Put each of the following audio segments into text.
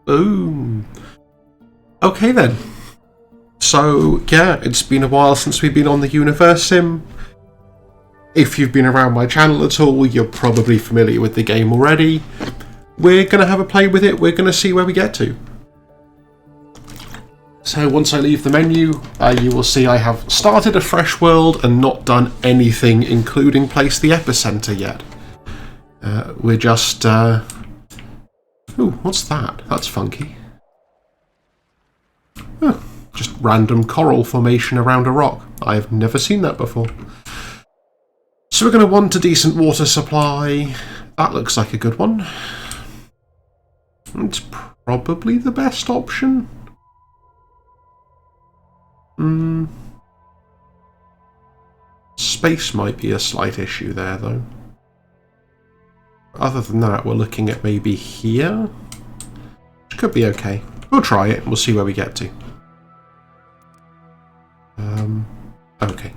Boom. Okay then. So, yeah, it's been a while since we've been on the Universim. If you've been around my channel at all, you're probably familiar with the game already. We're going to have a play with it. We're going to see where we get to. So once I leave the menu, you will see I have started a fresh world and not done anything, including place the epicenter yet. We're just... Ooh, what's that? That's funky. Oh, just random coral formation around a rock. I've never seen that before. So we're going to want a decent water supply. That looks like a good one. It's probably the best option. Space might be a slight issue there, though. Other than that, we're looking at maybe here, which could be okay. We'll try it. We'll see where we get to. Okay.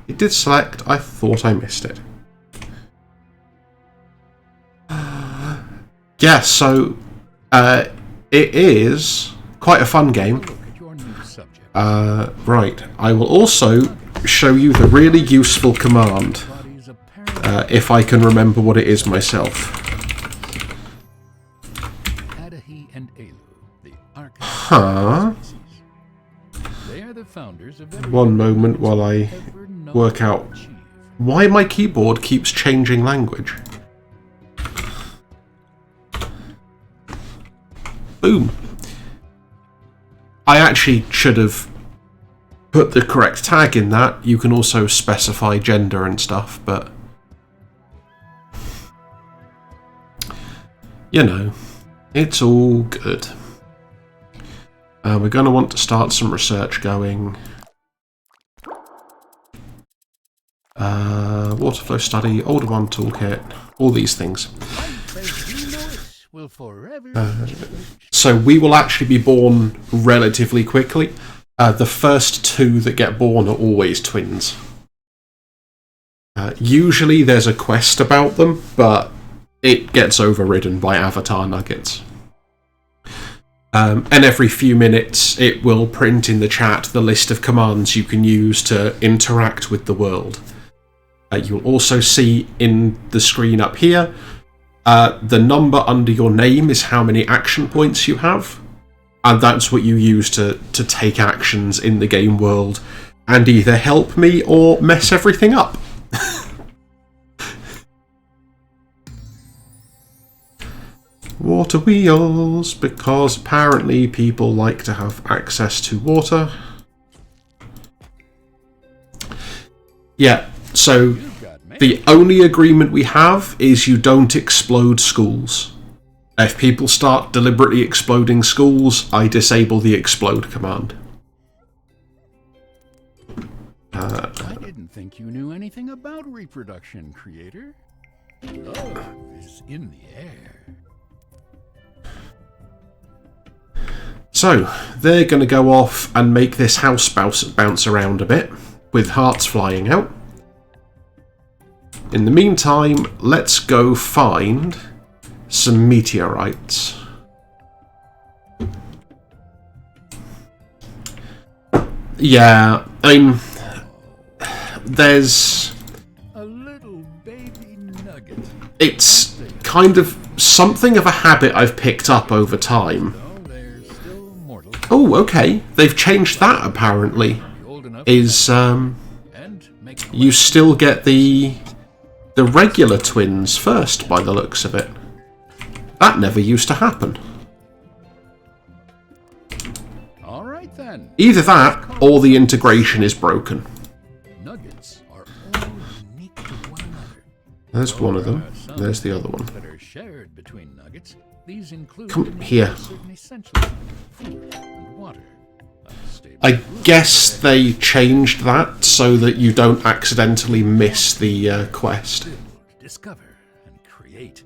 It did select. I thought I missed it. Yeah, so it is quite a fun game. Right. I will also show you the really useful command. If I can remember what it is myself. Huh? One moment while I work out why my keyboard keeps changing language. Boom. I actually should have put the correct tag in that. You can also specify gender and stuff, but... you know, it's all good. We're going to want to start some research going. Water flow study, older one toolkit, all these things. So we will actually be born relatively quickly. The first two that get born are always twins. Usually there's a quest about them, but it gets overridden by avatar nuggets. And every few minutes it will print in the chat the list of commands you can use to interact with the world. You'll also see in the screen up here, the number under your name is how many action points you have. And that's what you use to take actions in the game world and either help me or mess everything up. Water wheels, because apparently people like to have access to water. Yeah, so the only agreement we have is you don't explode schools. If people start deliberately exploding schools, I disable the explode command. I didn't think you knew anything about reproduction, creator. Love is in the air. So, they're going to go off and make this house bounce around a bit, with hearts flying out. In the meantime, let's go find some meteorites. Yeah, there's... a little baby nugget. It's kind of something of a habit I've picked up over time. Oh, okay. They've changed that, apparently. Is, you still get the regular twins first, by the looks of it. That never used to happen. All right, then. Either that, or the integration is broken. Nuggets are all unique to one another. There's one of them. There's the other one. That are shared between nuggets. These include Come here. certain essential food and water. I guess they changed that so that you don't accidentally miss the quest. Discover and create.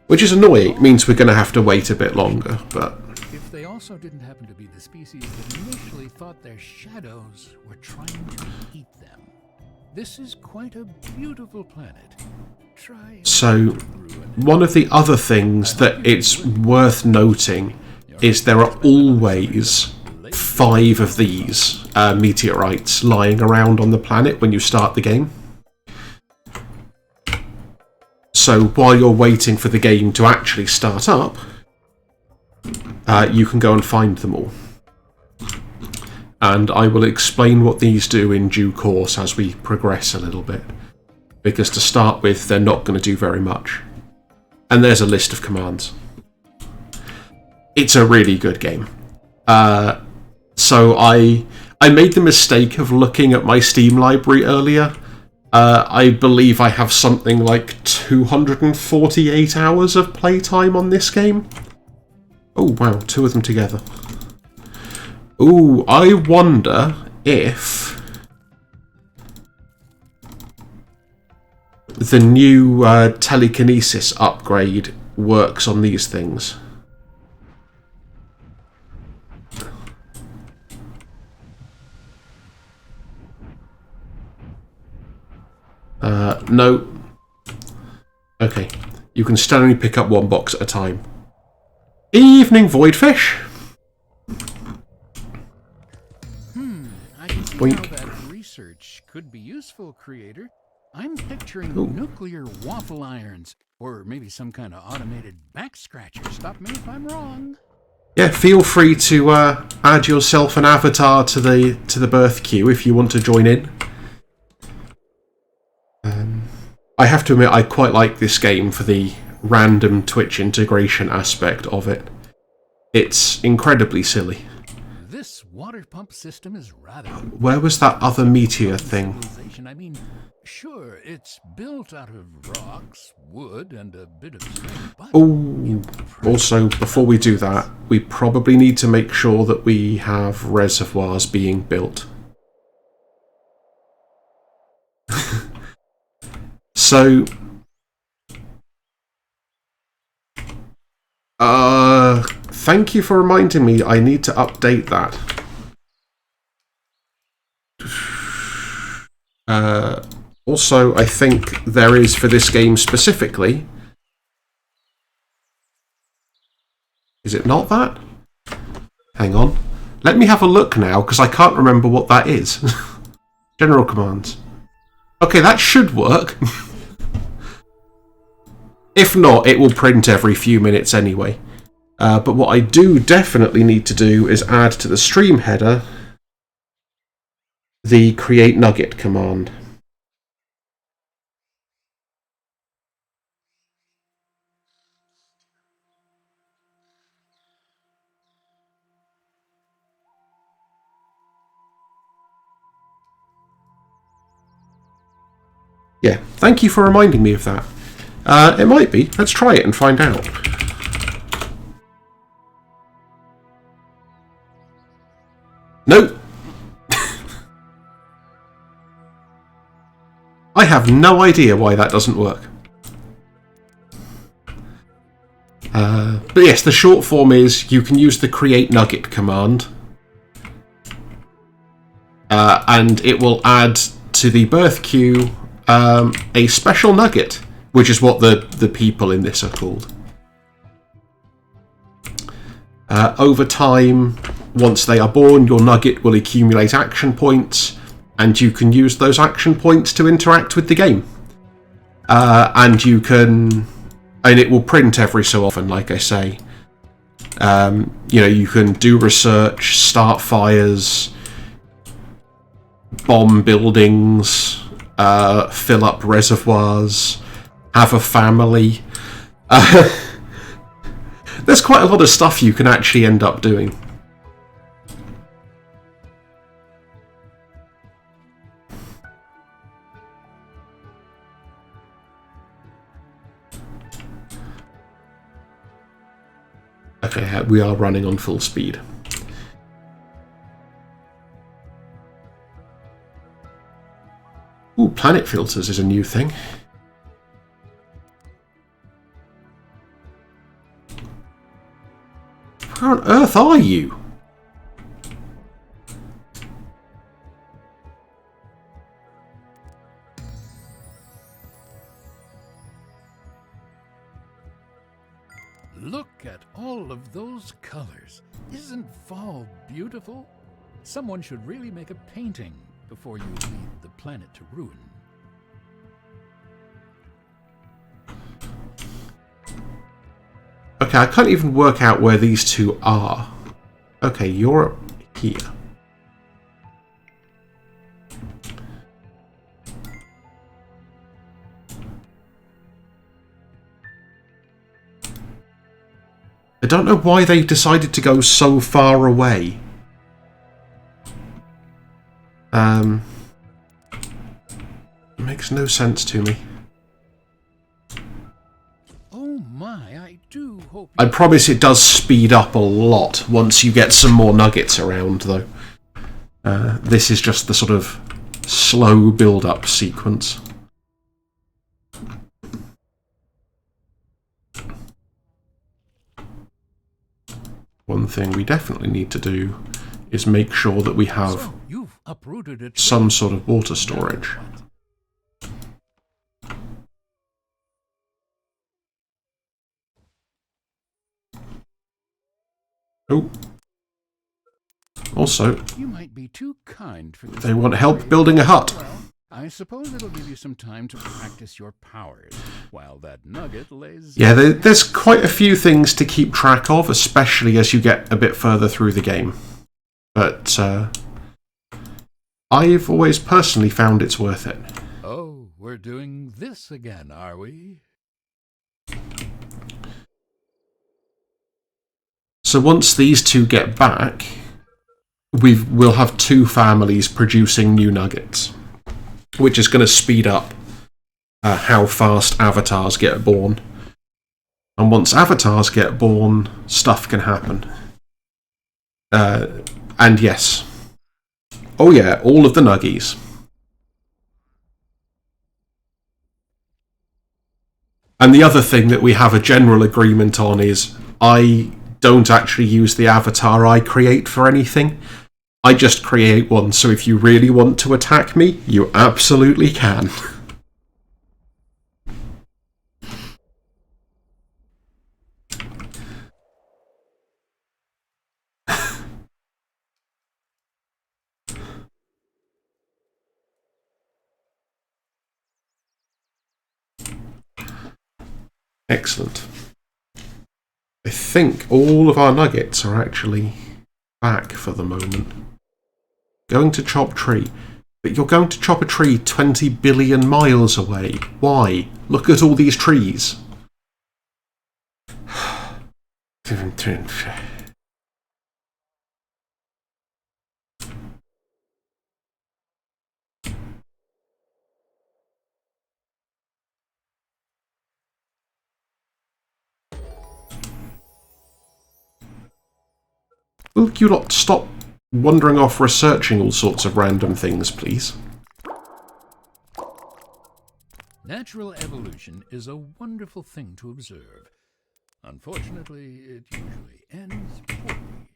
Which is annoying. It means we're going to have to wait a bit longer, but... If they also didn't happen to be the species that initially thought their shadows were trying to eat them. This is quite a beautiful planet. So, one of the other things that it's worth noting is there are always 5 of these meteorites lying around on the planet when you start the game. So while you're waiting for the game to actually start up, you can go and find them all. And I will explain what these do in due course as we progress a little bit. Because to start with, they're not going to do very much. And there's a list of commands. It's a really good game. So I made the mistake of looking at my Steam library earlier. I believe I have something like 248 hours of playtime on this game. Oh wow, 2 of them together. Ooh, I wonder if the new telekinesis upgrade works on these things. No. Okay. You can still only pick up 1 box at a time. Evening, Voidfish! I can see Boink. how that research could be useful, creator. I'm picturing nuclear waffle irons, or maybe some kind of automated back scratcher. Stop me if I'm wrong. Yeah, feel free to add yourself an avatar to the birth queue if you want to join in. I have to admit, I quite like this game for the random Twitch integration aspect of it. It's incredibly silly. This water pump system is rather... Where was that other meteor thing? I mean, sure, it's built out of rocks, wood, and a bit of stone, but... Oh, also, before we do that, we probably need to make sure that we have reservoirs being built. So... thank you for reminding me I need to update that. Also, I think there is, for this game specifically... Is it not that? Hang on. Let me have a look now, because I can't remember what that is. General commands. Okay, that should work. If not, it will print every few minutes anyway. But what I do definitely need to do is add to the stream header the create nugget command. Yeah, thank you for reminding me of that. It might be. Let's try it and find out. Nope. I have no idea why that doesn't work. But yes, the short form is you can use the create nugget command. And it will add to the birth queue a special nugget, which is what the people in this are called. Over time, once they are born, your nugget will accumulate action points, and you can use those action points to interact with the game. And you can... And it will print every so often, like I say. You know, you can do research, start fires, bomb buildings, fill up reservoirs, have a family. There's quite a lot of stuff you can actually end up doing. Okay, we are running on full speed. Ooh, planet filters is a new thing. Where on earth are you? Look at all of those colors. Isn't fall beautiful? Someone should really make a painting before you leave the planet to ruin. Okay, I can't even work out where these two are. Okay, you're up here. I don't know why they decided to go so far away. It makes no sense to me. Oh my, I do hope... I promise it does speed up a lot once you get some more nuggets around, though. This is just the sort of slow build-up sequence. One thing we definitely need to do is make sure that we have So, you've uprooted a tree. some sort of water storage. Oh. Also, You might be too kind for this. they want help building a hut. Well, I suppose it'll give you some time to practice your powers while that nugget lays... Yeah, there's quite a few things to keep track of, especially as you get a bit further through the game. But I've always personally found it's worth it. Oh, we're doing this again, are we? So once these two get back, we'll have two families producing new nuggets, which is going to speed up how fast avatars get born. And once avatars get born, stuff can happen. And yes. Oh yeah, all of the nuggies. And the other thing that we have a general agreement on is I don't actually use the avatar I create for anything. I just create one, so if you really want to attack me, you absolutely can. Excellent. I think all of our nuggets are actually back for the moment. Going to chop tree. But you're going to chop a tree 20 billion miles away. Why? Look at all these trees. Will you not stop wandering off researching all sorts of random things, please? Natural evolution is a wonderful thing to observe. Unfortunately, it usually ends poorly.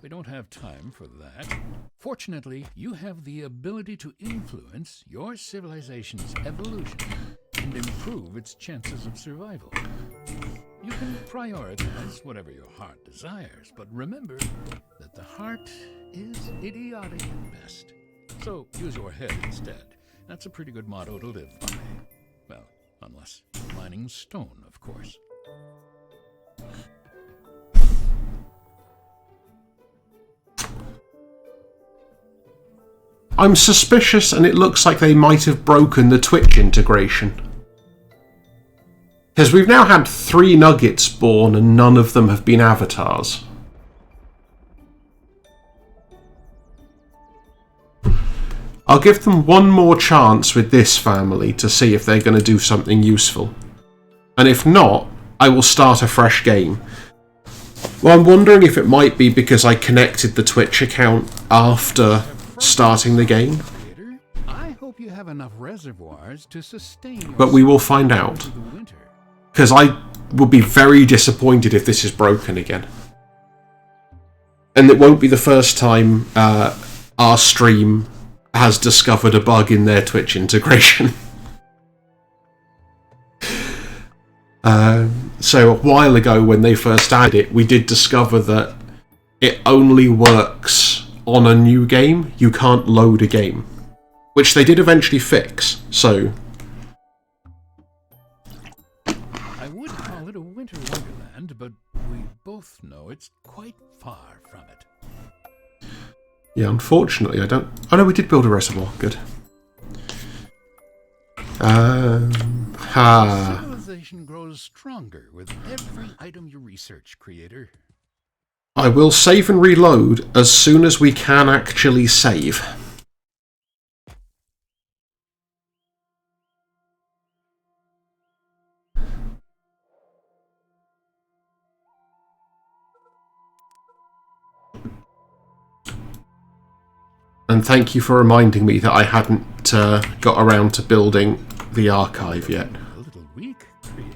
We don't have time for that. Fortunately, you have the ability to influence your civilization's evolution and improve its chances of survival. You can prioritize whatever your heart desires, but remember that the heart is idiotic at best. So use your head instead. That's a pretty good motto to live by. Well, unless you're mining stone, of course. I'm suspicious, and it looks like they might have broken the Twitch integration. Because we've now had 3 nuggets born, and none of them have been avatars. I'll give them one more chance with this family to see if they're going to do something useful. And if not, I will start a fresh game. Well, I'm wondering if it might be because I connected the Twitch account after starting the game. I hope you have enough reservoirs to sustain. But we will find out. Because I will be very disappointed if this is broken again. And it won't be the first time our stream has discovered a bug in their Twitch integration. So a while ago when they first added it, we did discover that it only works on a new game. You can't load a game, which they did eventually fix, so... I would call it a winter wonderland, but we both know it's quite far from it. Yeah, unfortunately I don't... Oh no, we did build a reservoir. Good. Civilization grows stronger with every item you research, creator. I will save and reload as soon as we can actually save. And thank you for reminding me that I hadn't got around to building the archive yet. A little weak, creator.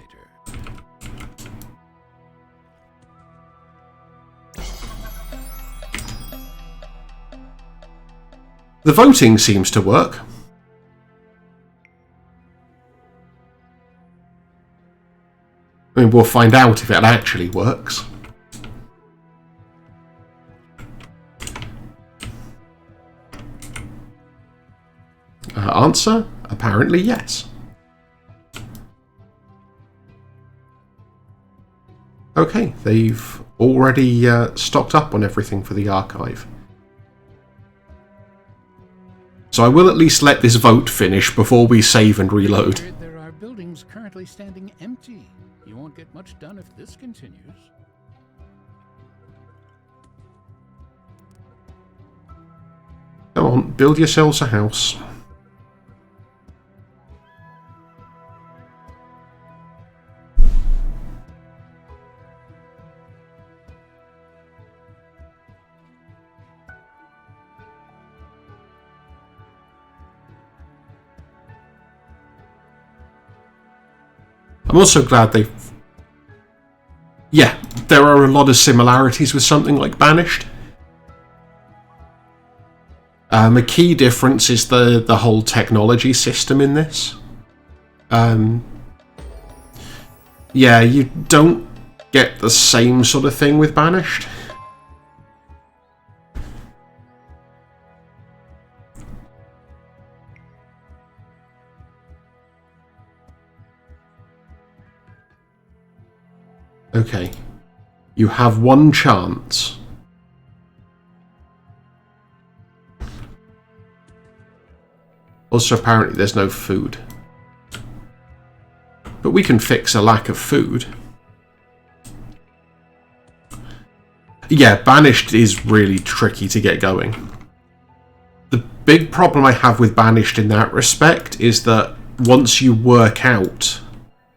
The voting seems to work. I mean, we'll find out if it actually works. Answer? Apparently yes. Okay, they've already stocked up on everything for the archive. So I will at least let this vote finish before we save and reload. There are buildings currently standing empty. You won't get much done if this continues. Come on, build yourselves a house. I'm also glad they've... Yeah, there are a lot of similarities with something like Banished. A key difference is the whole technology system in this. Yeah, you don't get the same sort of thing with Banished. Okay. You have one chance. Also, apparently there's no food. But we can fix a lack of food. Yeah, Banished is really tricky to get going. The big problem I have with Banished in that respect is that once you work out,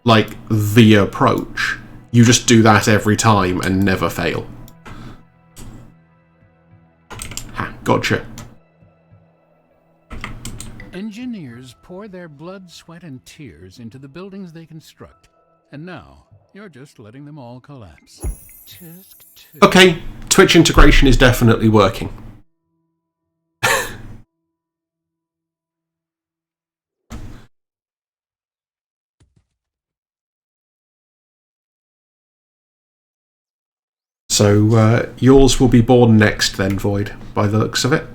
like, the approach, you just do that every time and never fail. Ha, gotcha. Engineers pour their blood, sweat, and tears into the buildings they construct. And now, you're just letting them all collapse. Tisk, tisk. Okay, Twitch integration is definitely working. So, yours will be born next then, Void, by the looks of it.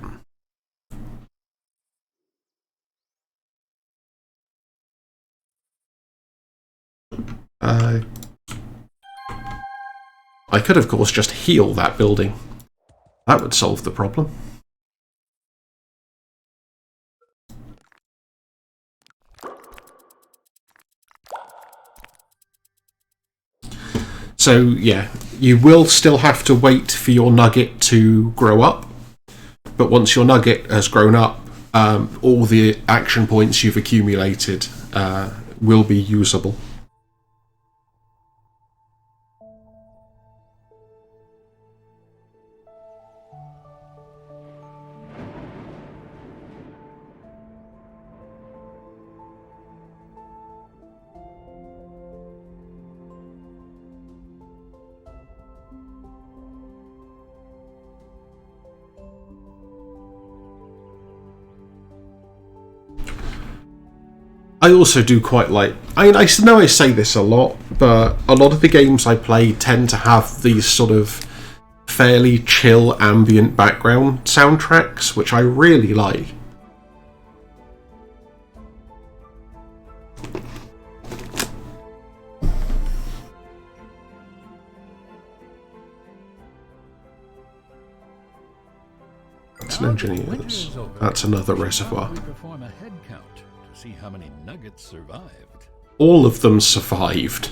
I could, of course, just heal that building. That would solve the problem. So, yeah, you will still have to wait for your nugget to grow up. But once your nugget has grown up, all the action points you've accumulated will be usable. I also do quite like... I know I say this a lot, but a lot of the games I play tend to have these sort of fairly chill ambient background soundtracks, which I really like. That's an engineer's. That's another reservoir. We perform a head count to see how many nuggets survived. All of them survived.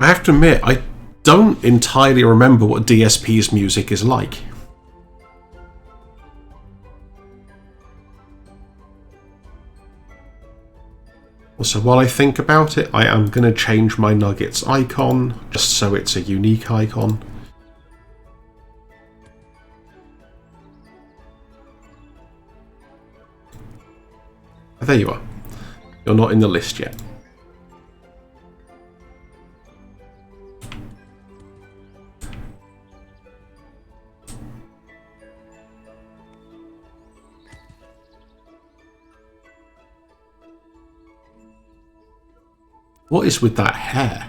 I have to admit, I don't entirely remember what DSP's music is like. Also, while I think about it, I am going to change my Nuggets icon, just so it's a unique icon. Oh, there you are. You're not in the list yet. What is with that hair?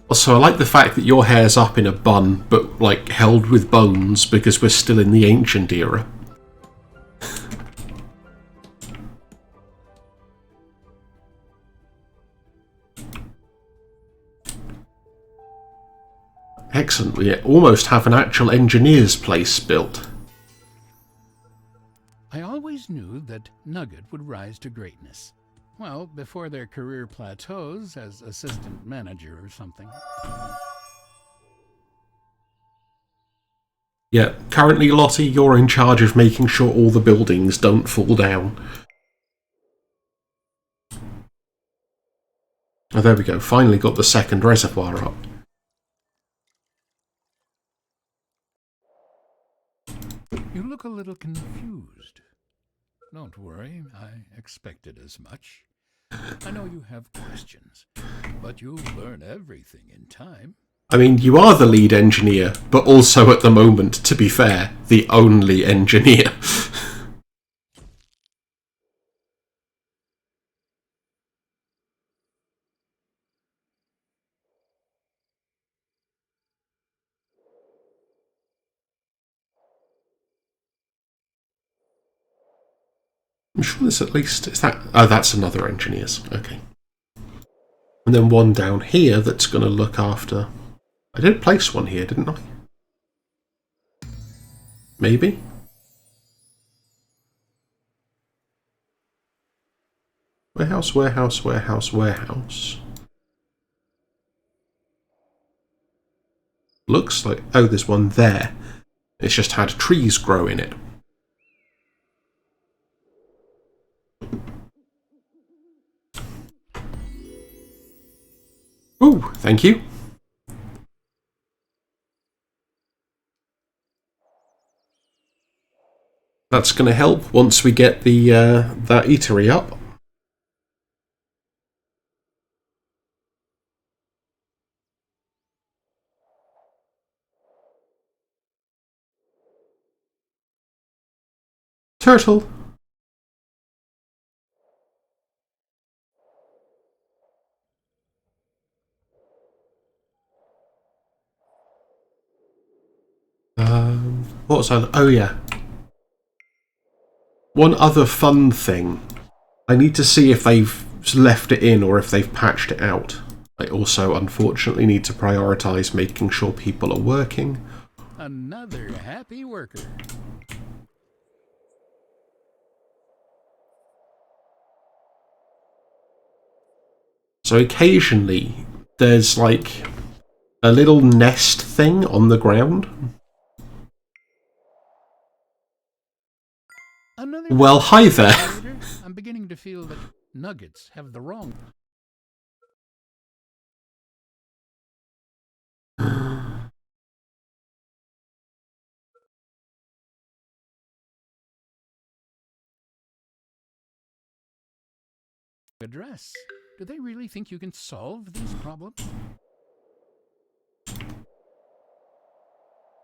Also, I like the fact that your hair's up in a bun, but like held with bones because we're still in the ancient era. Excellent, we almost have an actual engineer's place built. I always knew that Nugget would rise to greatness. Well, before their career plateaus as assistant manager or something. Yeah, currently, Lottie, you're in charge of making sure all the buildings don't fall down. Oh, there we go, finally got the second reservoir up. You look a little confused. Don't worry, I expected as much. I know you have questions, but you'll learn everything in time. I mean, you are the lead engineer, but also at the moment, to be fair, the only engineer. I'm sure there's at least... Is that... Oh, that's another engineer's. Okay. And then one down here that's going to look after... I did place one here, didn't I? Maybe? Warehouse, warehouse, warehouse, warehouse. Looks like... Oh, there's one there. It's just had trees grow in it. Ooh, thank you. That's going to help once we get the that eatery up. Turtle. What was that? Oh yeah. One other fun thing. I need to see if they've left it in or if they've patched it out. I also, unfortunately, need to prioritise making sure people are working. Another happy worker. So occasionally, there's like a little nest thing on the ground. Another Well, hi there. I'm beginning to feel that Nuggets have the wrong address. Do they really think you can solve these problems?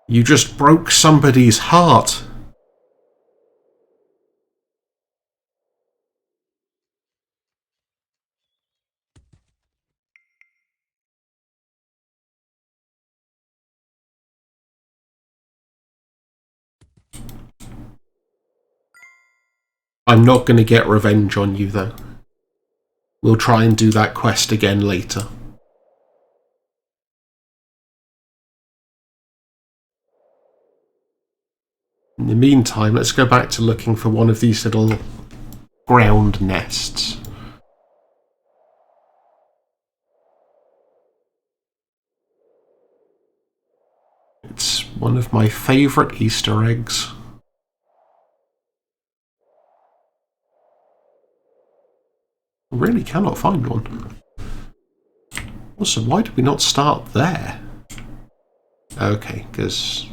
You just broke somebody's heart. I'm not going to get revenge on you, though. We'll try and do that quest again later. In the meantime, let's go back to looking for one of these little ground nests. It's one of my favourite Easter eggs. I really cannot find one. Also, why did we not start there? Okay, because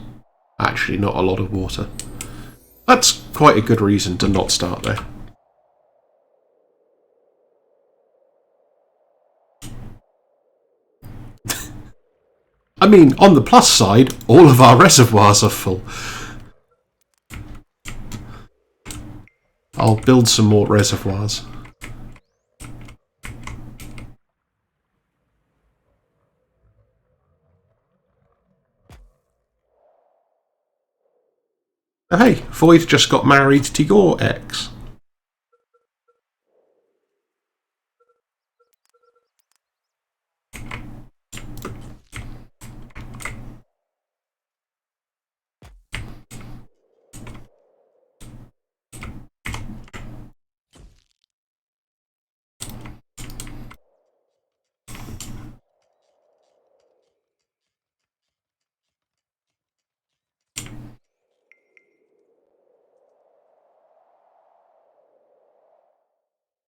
actually not a lot of water. That's quite a good reason to not start there. I mean, on the plus side, all of our reservoirs are full. I'll build some more reservoirs. Oh, hey, Void just got married to your ex.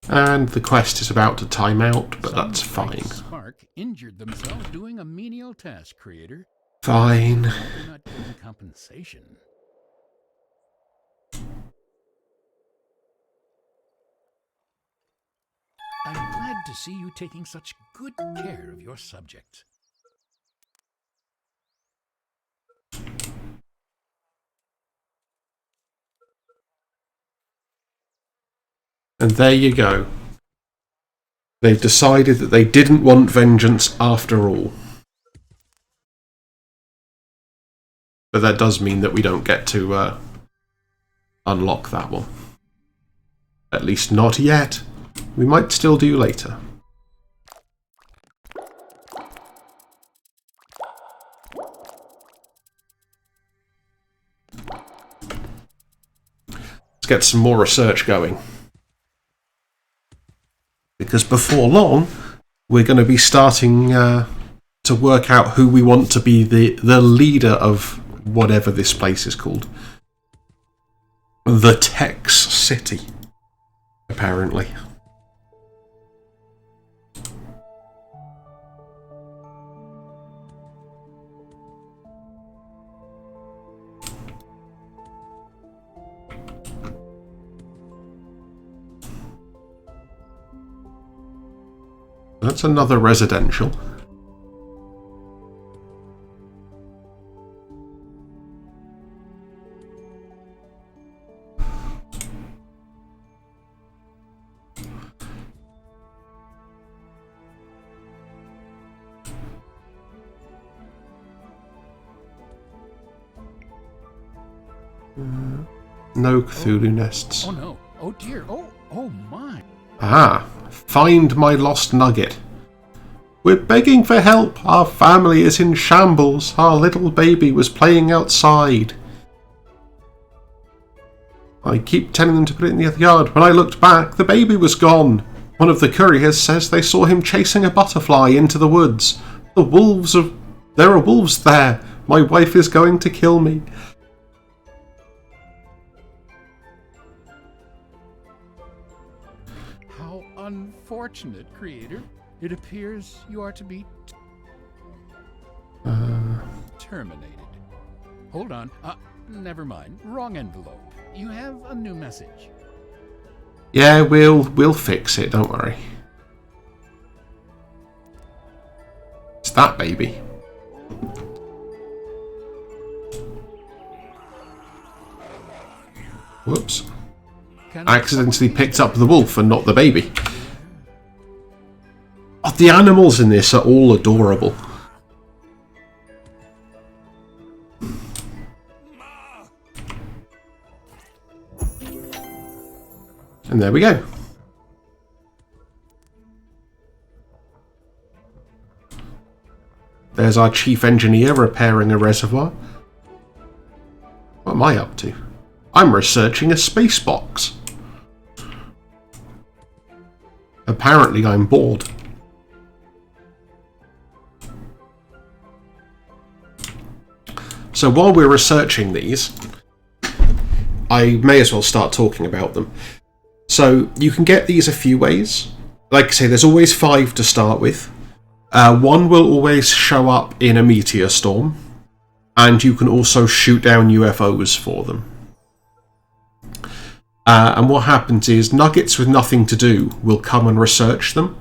And the quest is about to time out, but that's fine. Spark injured themselves doing a menial task, creator. Fine. They're not getting compensation. I'm glad to see you taking such good care of your subjects. And there you go. They've decided that they didn't want vengeance after all. But that does mean that we don't get to unlock that one. At least not yet. We might still do later. Let's get some more research going. Because before long, we're going to be starting to work out who we want to be the leader of whatever this place is called. The Tex City, apparently. That's another residential. No Cthulhu nests. Oh no. Oh dear. Oh my. Ah, find my lost nugget. We're begging for help. Our family is in shambles. Our little baby was playing outside. I keep telling them to put it in the other yard. When I looked back, the baby was gone. One of the couriers says they saw him chasing a butterfly into the woods. There are wolves there. My wife is going to kill me. How unfortunate, Creator. It appears you are to be terminated. Hold on. Never mind. Wrong envelope. You have a new message. Yeah, we'll fix it, don't worry. It's that baby. Whoops. I accidentally picked up the wolf and not the baby. Oh, the animals in this are all adorable. And there we go. There's our chief engineer repairing a reservoir. What am I up to? I'm researching a space box. Apparently I'm bored. So while we're researching these, I may as well start talking about them. So you can get these a few ways. Like I say, there's always 5 to start with. One will always show up in a meteor storm, and you can also shoot down UFOs for them. And what happens is nuggets with nothing to do will come and research them,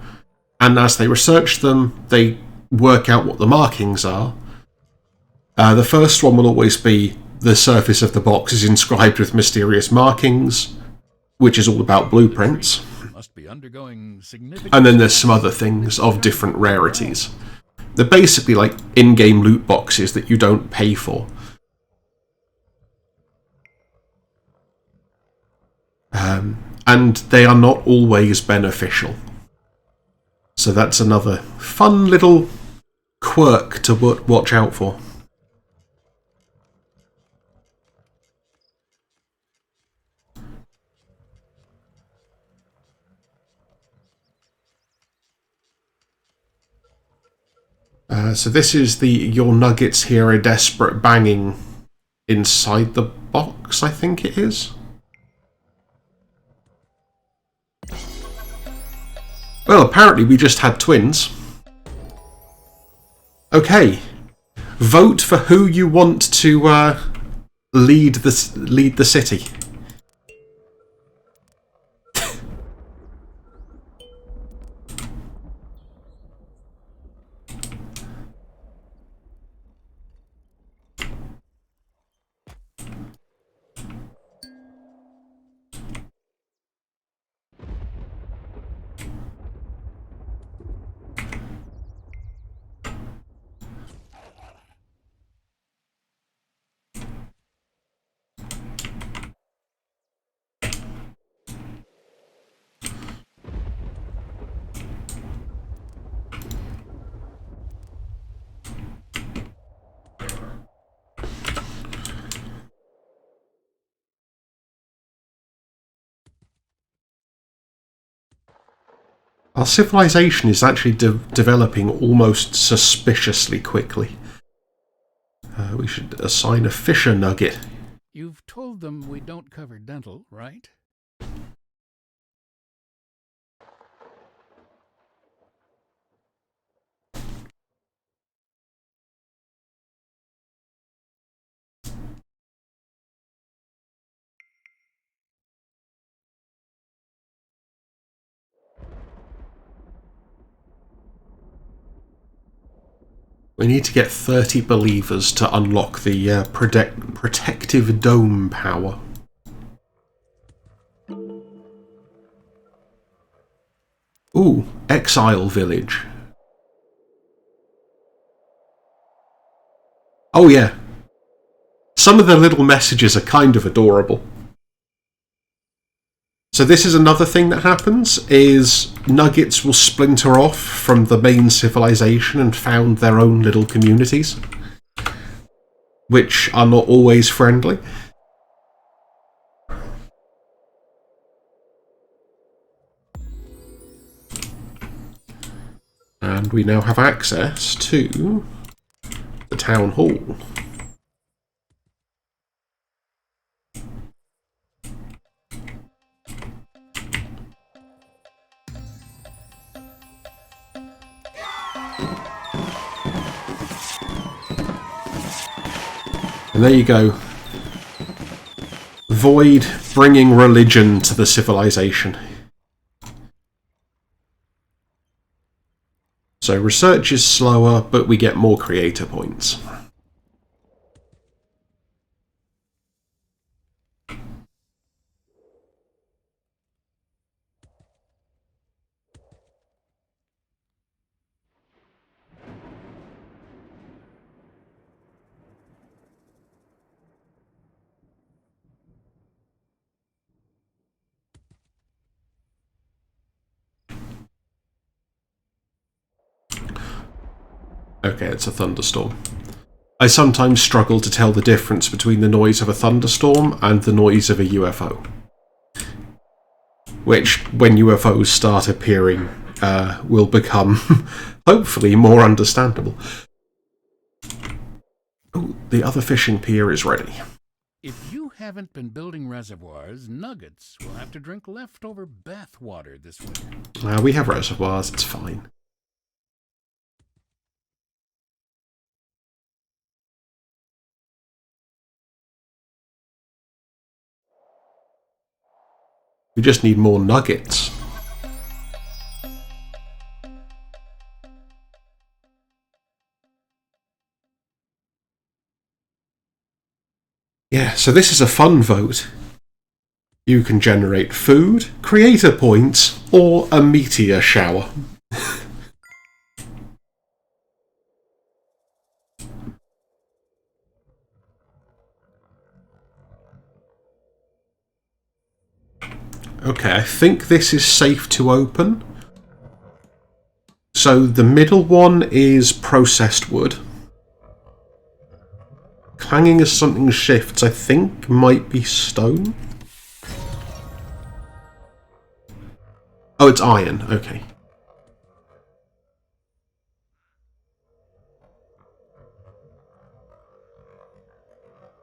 and as they research them, they work out what the markings are. The first one will always be the surface of the box is inscribed with mysterious markings, which is all about blueprints. Must be undergoing significant. And then there's some other things of different rarities. They're basically like in-game loot boxes that you don't pay for. And they are not always beneficial. So that's another fun little quirk to watch out for. So this is your nuggets hear a desperate banging inside the box, I think it is. Well, apparently we just had twins. Okay. Vote for who you want to lead the city. Our civilization is actually developing almost suspiciously quickly. We should assign a Fisher nugget. You've told them we don't cover dental, right? We need to get 30 believers to unlock the protective dome power. Ooh, Exile Village. Oh yeah. Some of the little messages are kind of adorable. So this is another thing that happens, is nuggets will splinter off from the main civilization and found their own little communities, which are not always friendly. And we now have access to the town hall. And there you go. Void bringing religion to the civilization. So research is slower, but we get more creator points. Okay, it's a thunderstorm. I sometimes struggle to tell the difference between the noise of a thunderstorm and the noise of a UFO. Which, when UFOs start appearing, will become, hopefully, more understandable. Oh, the other fishing pier is ready. If you haven't been building reservoirs, Nuggets will have to drink leftover bath water this winter. We have reservoirs, it's fine. We just need more nuggets. Yeah, so this is a fun vote. You can generate food, creator points, or a meteor shower. Okay, I think this is safe to open. So the middle one is processed wood. Clanging as something shifts, I think, might be stone. Oh, it's iron. Okay.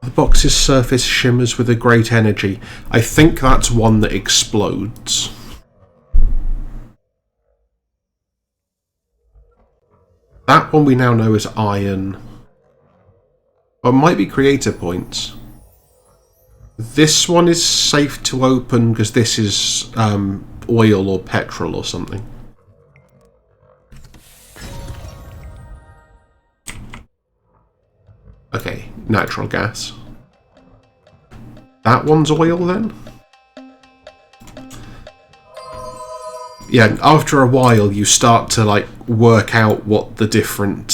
The box's surface shimmers with a great energy. I think that's one that explodes. That one we now know is iron. Or it might be creator points. This one is safe to open because this is oil or petrol or something. Okay, natural gas. That one's oil then? Yeah, after a while you start to like work out what the different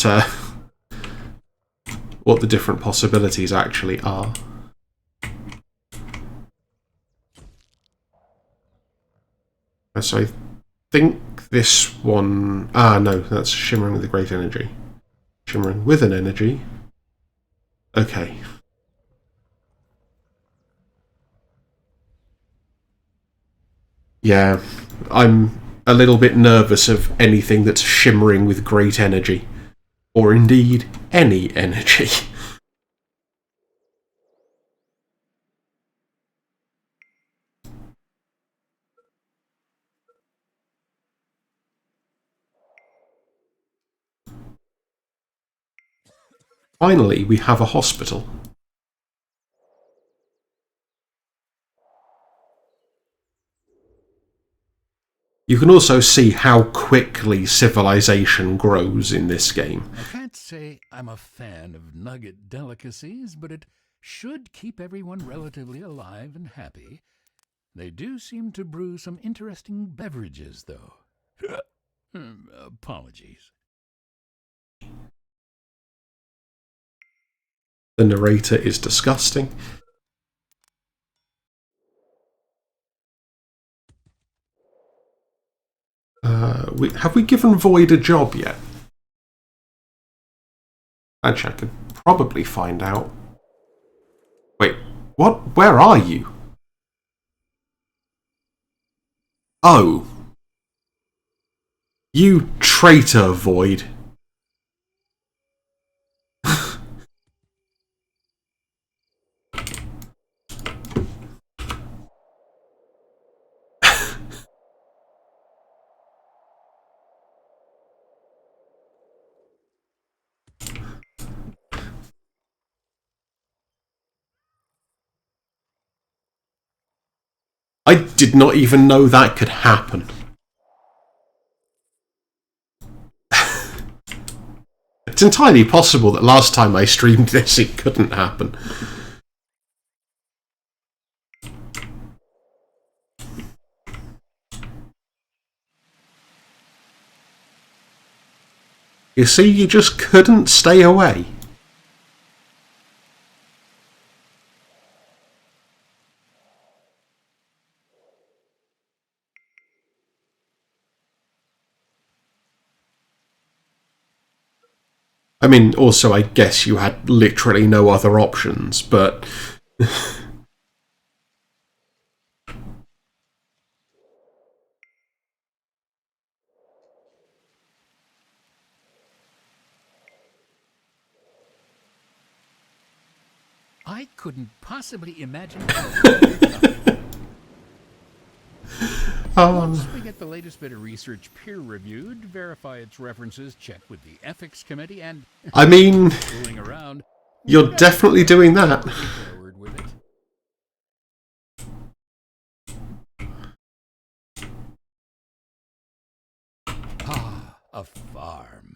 possibilities actually are. So I think this one... Ah, no, that's shimmering with a great energy. Shimmering with an energy. Okay. Yeah, I'm a little bit nervous of anything that's shimmering with great energy. Or indeed, any energy. Finally, we have a hospital. You can also see how quickly civilization grows in this game. I can't say I'm a fan of nugget delicacies, but it should keep everyone relatively alive and happy. They do seem to brew some interesting beverages, though. Apologies. The narrator is disgusting. Have we given Void a job yet? Actually, I could probably find out. Wait, what? Where are you? Oh. You traitor, Void. I did not even know that could happen. It's entirely possible that last time I streamed this, it couldn't happen. You see, you just couldn't stay away. I mean, also, I guess you had literally no other options, but... I couldn't possibly imagine. Once we get the latest bit of research peer-reviewed, verify its references, check with the ethics committee, and I mean, fooling around, you're definitely doing that. forward with it. Ah, a farm.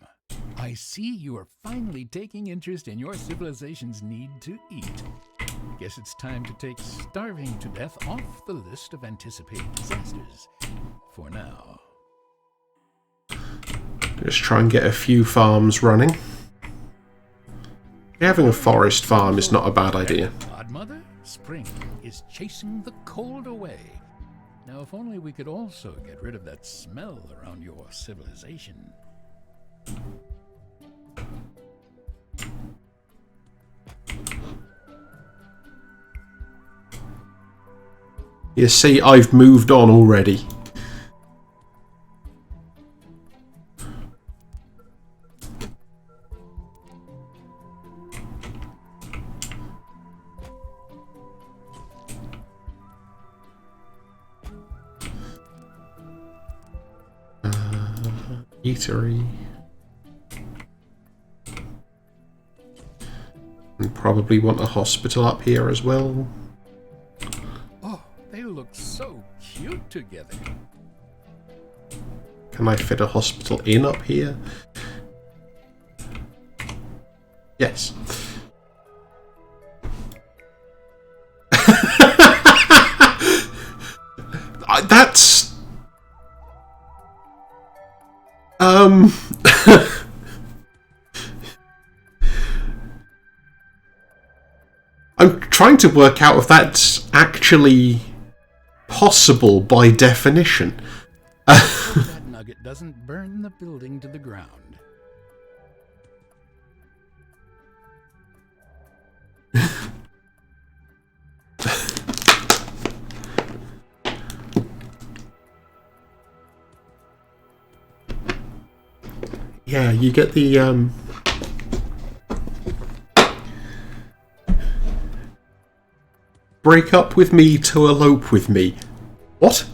I see you are finally taking interest in your civilization's need to eat. Guess it's time to take starving to death off the list of anticipated disasters. For now. Just try and get a few farms running. Having a forest farm is not a bad idea. Godmother, spring is chasing the cold away. Now, if only we could also get rid of that smell around your civilization. You see, I've moved on already. Eatery. And probably want a hospital up here as well. Oh, they look so cute together. Can I fit a hospital in up here? Yes. That's... I'm trying to work out if that's actually possible by definition. That nugget doesn't burn the building to the ground. Yeah, you get the break up with me to elope with me. What?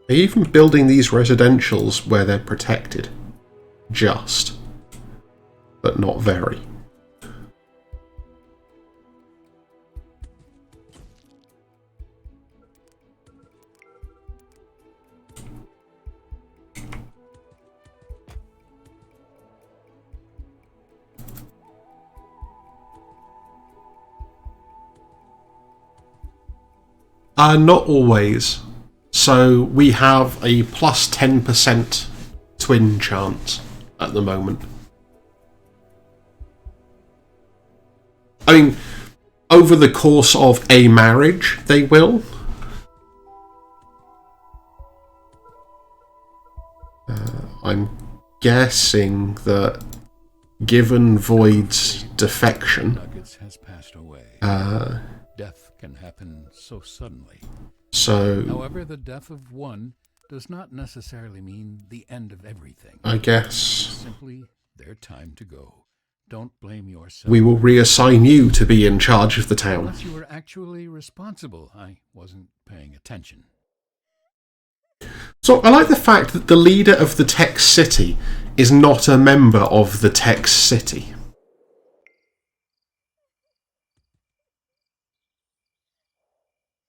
They're even building these residentials where they're protected. Just. But not very. Not always. So we have a plus 10% twin chance at the moment. I mean, over the course of a marriage, they will. I'm guessing that given Void's defection, Nuggets has passed away. Death can happen so suddenly. So, however, the death of one does not necessarily mean the end of everything. I guess Simply their time to go. Don't blame yourself. We will reassign you to be in charge of the town. Unless you were actually responsible. I wasn't paying attention. So I like the fact that the leader of the Tech City is not a member of the Tech City.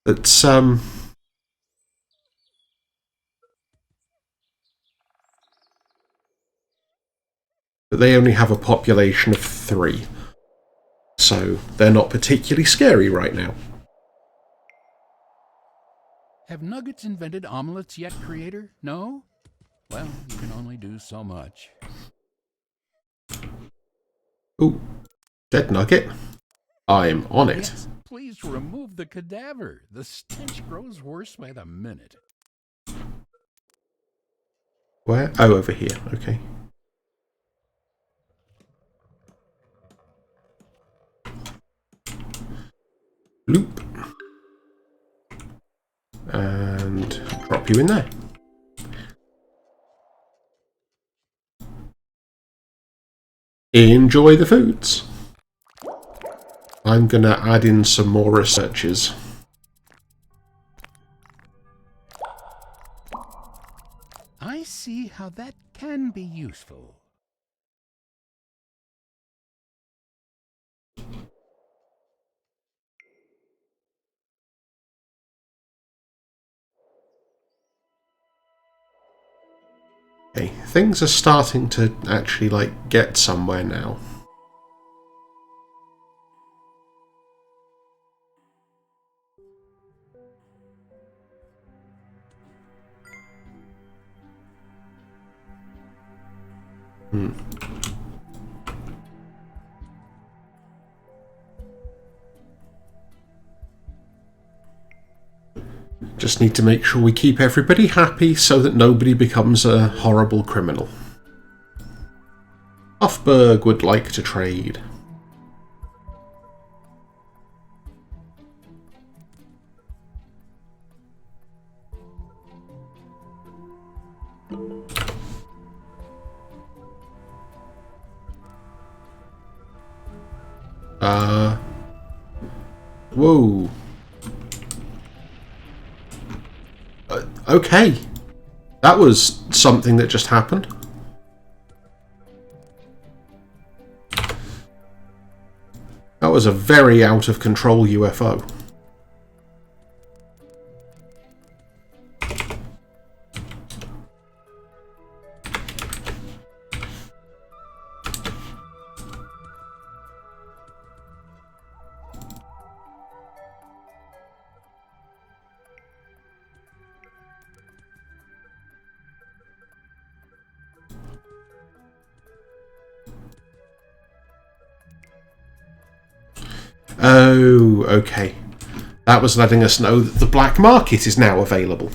It's but they only have a population of 3. So they're not particularly scary right now. Have Nuggets invented omelets yet, Creator? No? Well, you can only do so much. Ooh, dead nugget. I'm on it. Yes, please remove the cadaver. The stench grows worse by the minute. Where? Oh, over here. Okay. Loop. And drop you in there. Enjoy the foods. I'm going to add in some more researchers. I see how that can be useful. Okay, things are starting to actually, like, get somewhere now. Just need to make sure we keep everybody happy so that nobody becomes a horrible criminal. Hoffberg would like to trade. Whoa. Okay. That was something that just happened. That was a very out of control UFO. Oh, okay. That was letting us know that the black market is now available.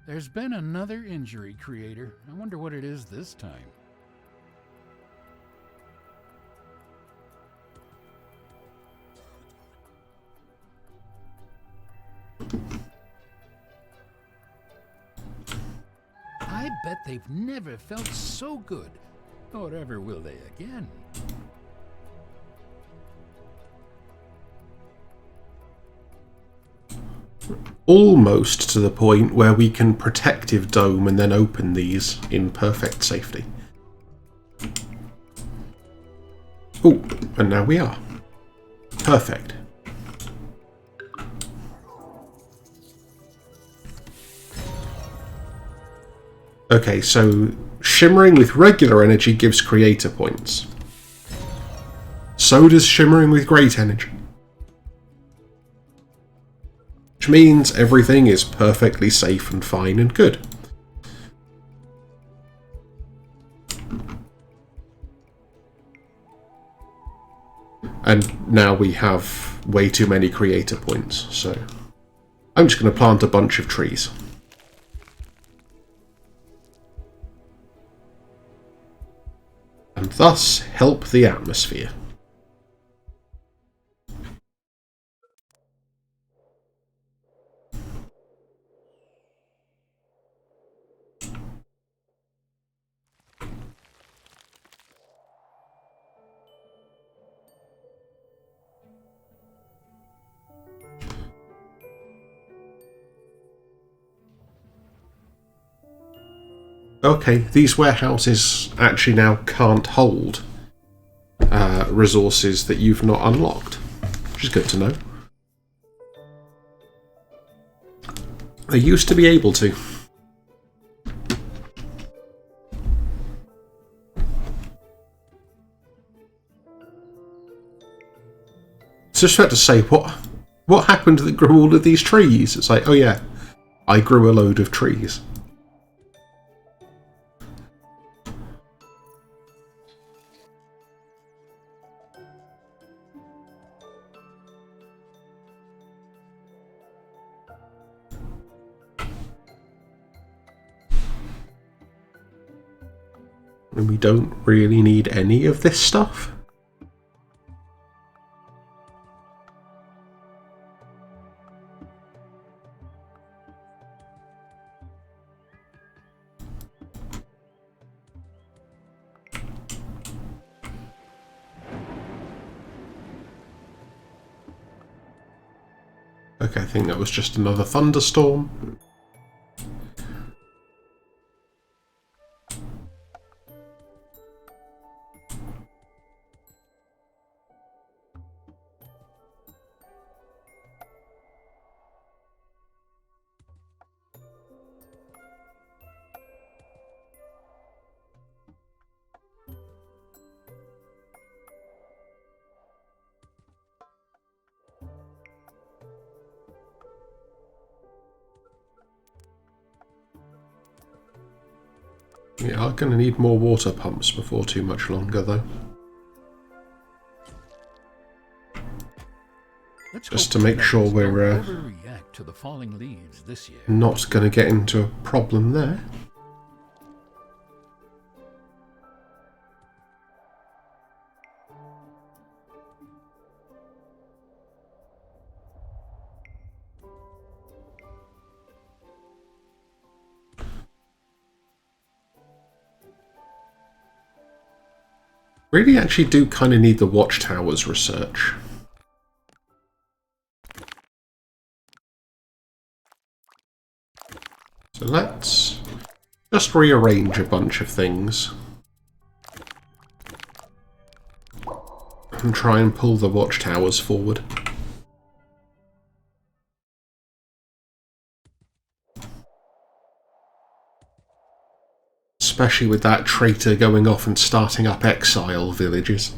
There's been another injury, Creator. I wonder what it is this time. I bet they've never felt so good. Or ever will they again. Almost to the point where we can protective dome and then open these in perfect safety. Oh, and now we are. Perfect. Okay, so shimmering with regular energy gives creator points. So does shimmering with great energy. Which means everything is perfectly safe and fine and good. And now we have way too many creator points, so I'm just going to plant a bunch of trees. And thus help the atmosphere. Okay, these warehouses actually now can't hold resources that you've not unlocked, which is good to know. They used to be able to. So I was about to say, what happened that grew all of these trees? It's like, oh yeah, I grew a load of trees. And we don't really need any of this stuff. Okay, I think that was just another thunderstorm. We are going to need more water pumps before too much longer, though. Just to make sure we're not going to get into a problem there. Really actually do kind of need the watchtowers research. So let's just rearrange a bunch of things. And try and pull the watchtowers forward. Especially with that traitor going off and starting up exile villages.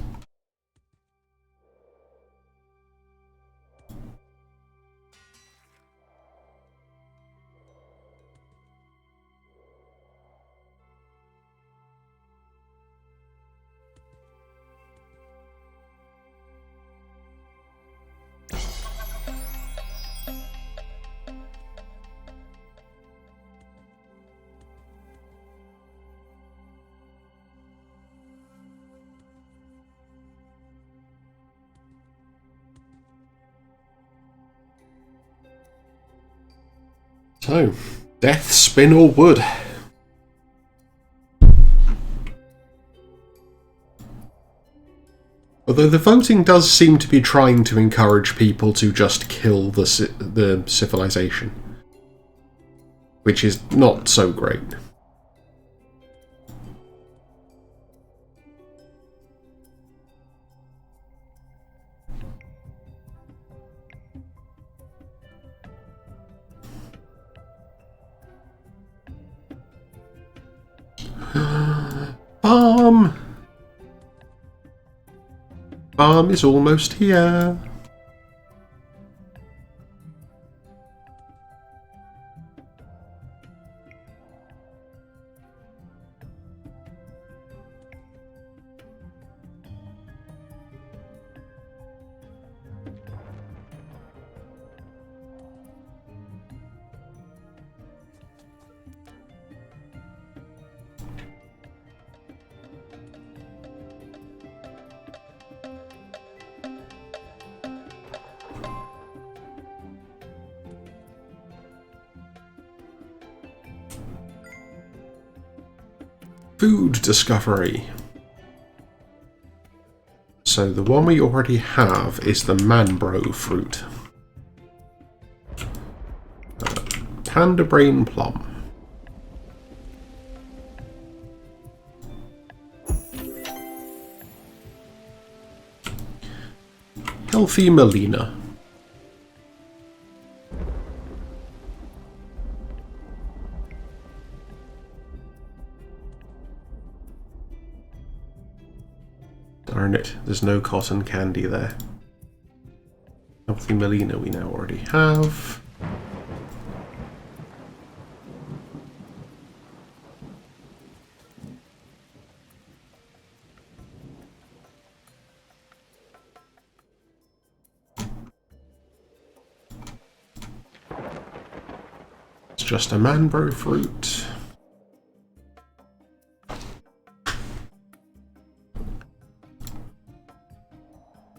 So, death, spin or wood? Although the voting does seem to be trying to encourage people to just kill the civilization. Which is not so great. Farm is almost here. Food discovery. So the one we already have is the manbro fruit. Panda brain plum. Healthy Melina. Darn it, there's no cotton candy there. Healthy Melina we now already have. It's just a manbro fruit.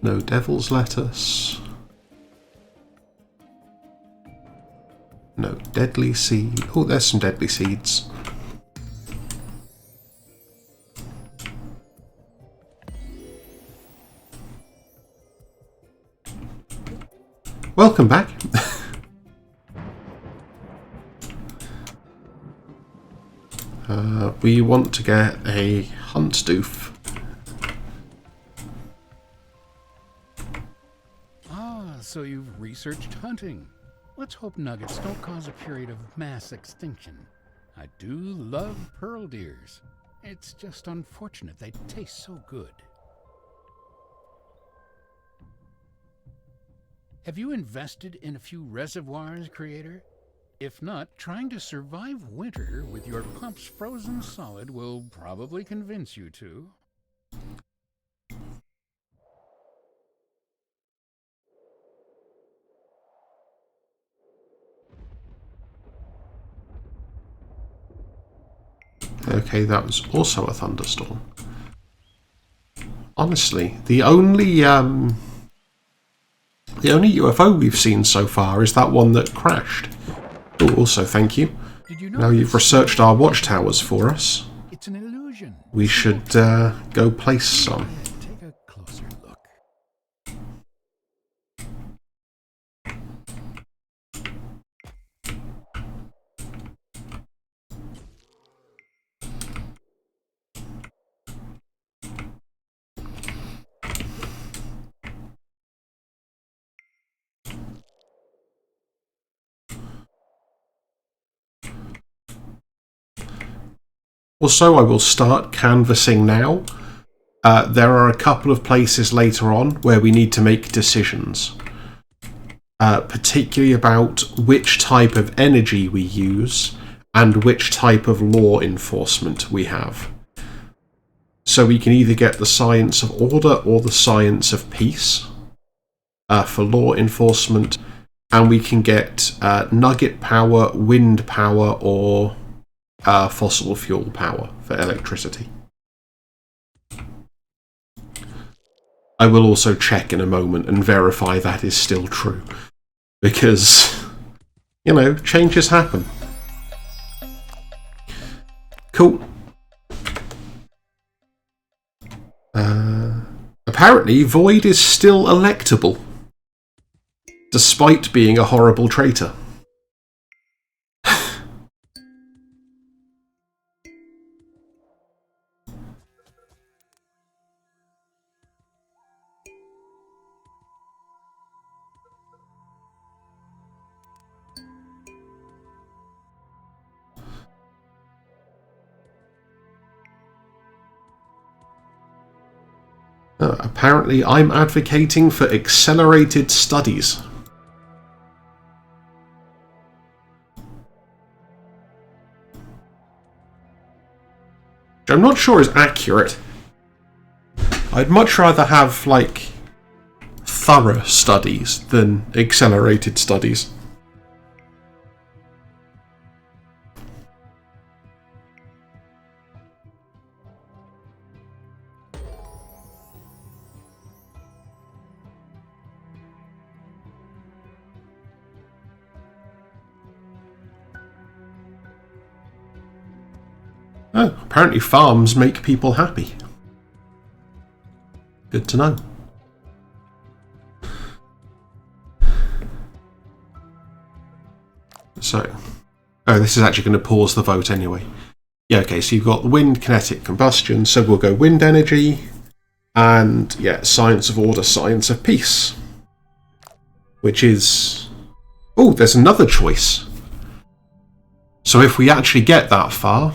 No devil's lettuce. No deadly seed. Oh, there's some deadly seeds. Welcome back. We want to get a hunt doof. So you've researched hunting. Let's hope nuggets don't cause a period of mass extinction. I do love pearl deers. It's just unfortunate they taste so good. Have you invested in a few reservoirs, Creator? If not, trying to survive winter with your pumps frozen solid will probably convince you to. Okay, that was also a thunderstorm. Honestly, the only UFO we've seen so far is that one that crashed. Oh, also thank you. Now you've researched our watchtowers for us. It's an illusion. We should go place some. Take a closer look. Also, I will start canvassing now. There are a couple of places later on where we need to make decisions. Particularly about which type of energy we use and which type of law enforcement we have. So we can either get the science of order or the science of peace for law enforcement, and we can get nugget power, wind power, or fossil fuel power for electricity. I will also check in a moment and verify that is still true. Because, you know, changes happen. Cool. Apparently, Void is still electable, despite being a horrible traitor. Apparently, I'm advocating for accelerated studies. Which I'm not sure is accurate. I'd much rather have, like, thorough studies than accelerated studies. Oh, apparently farms make people happy. Good to know. So, oh, this is actually going to pause the vote anyway. Yeah, okay, so you've got wind kinetic combustion, so we'll go wind energy, and yeah, science of order, science of peace. which is... Oh, there's another choice. So if we actually get that far,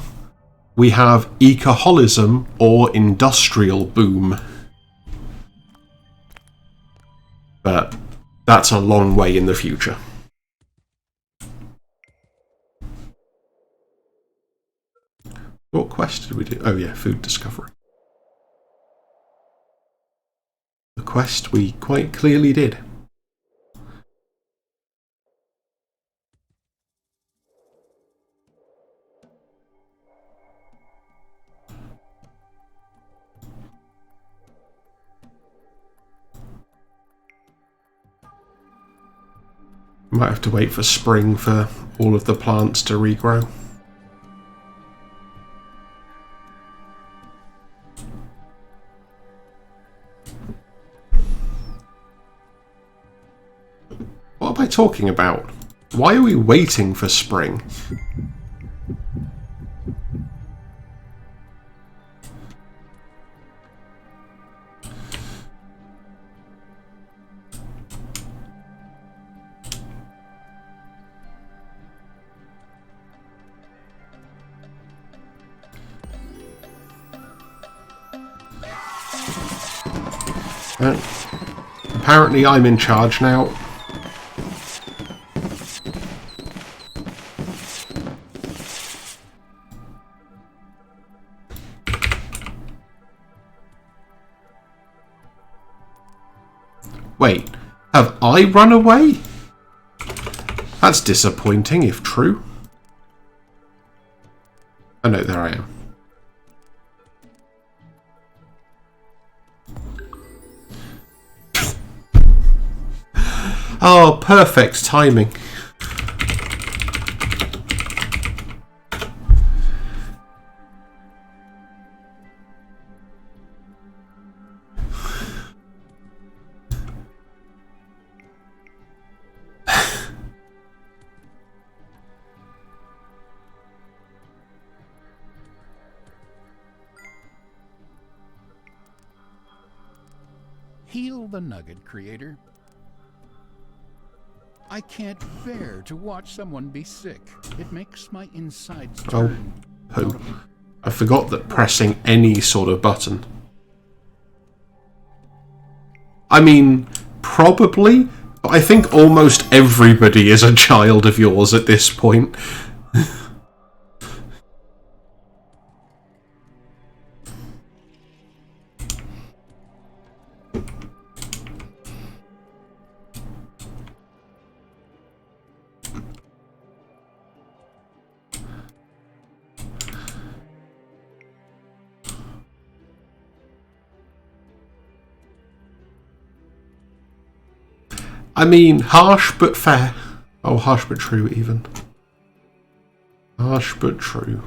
we have ecoholism or industrial boom. But that's a long way in the future. What quest did we do? Oh yeah, food discovery. The quest we quite clearly did. Might have to wait for spring for all of the plants to regrow. What am I talking about? Why are we waiting for spring? Apparently I'm in charge now. Wait, have I run away? That's disappointing if true. Oh no, there I am. Oh, perfect timing. Heal the nugget, creator. I can't bear to watch someone be sick. It makes my insides turn. Oh, I forgot that pressing any sort of button. I mean, probably, but I think almost everybody is a child of yours at this point. I mean, harsh but fair. Oh, harsh but true, even. Harsh but true.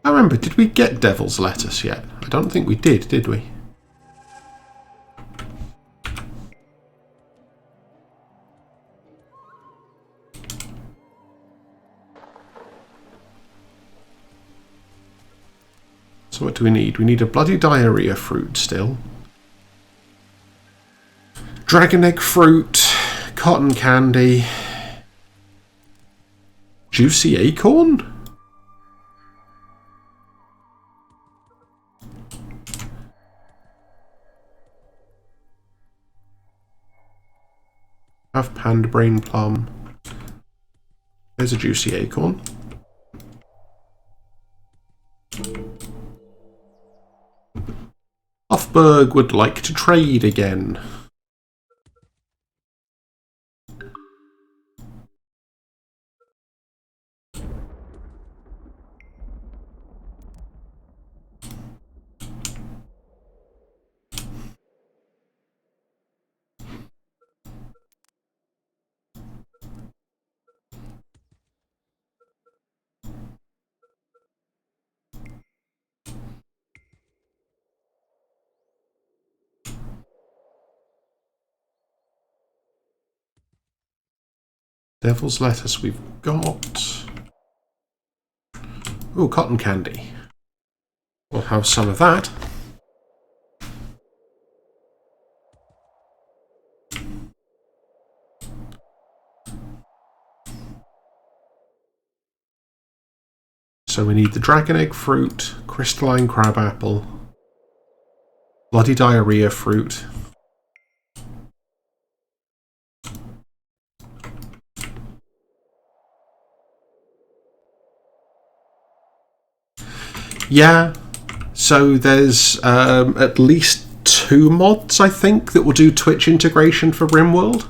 I remember, did we get Devil's Lettuce yet? I don't think we did we? So what do we need? We need a bloody diarrhea fruit still. Dragon egg fruit, cotton candy, juicy acorn? Have panda brain plum. There's a juicy acorn. Hofberg would like to trade again. Devil's lettuce we've got. Ooh, cotton candy. We'll have some of that. So we need the dragon egg fruit, crystalline crab apple, bloody diarrhea fruit. Yeah, so there's at least 2 mods, I think, that will do Twitch integration for RimWorld.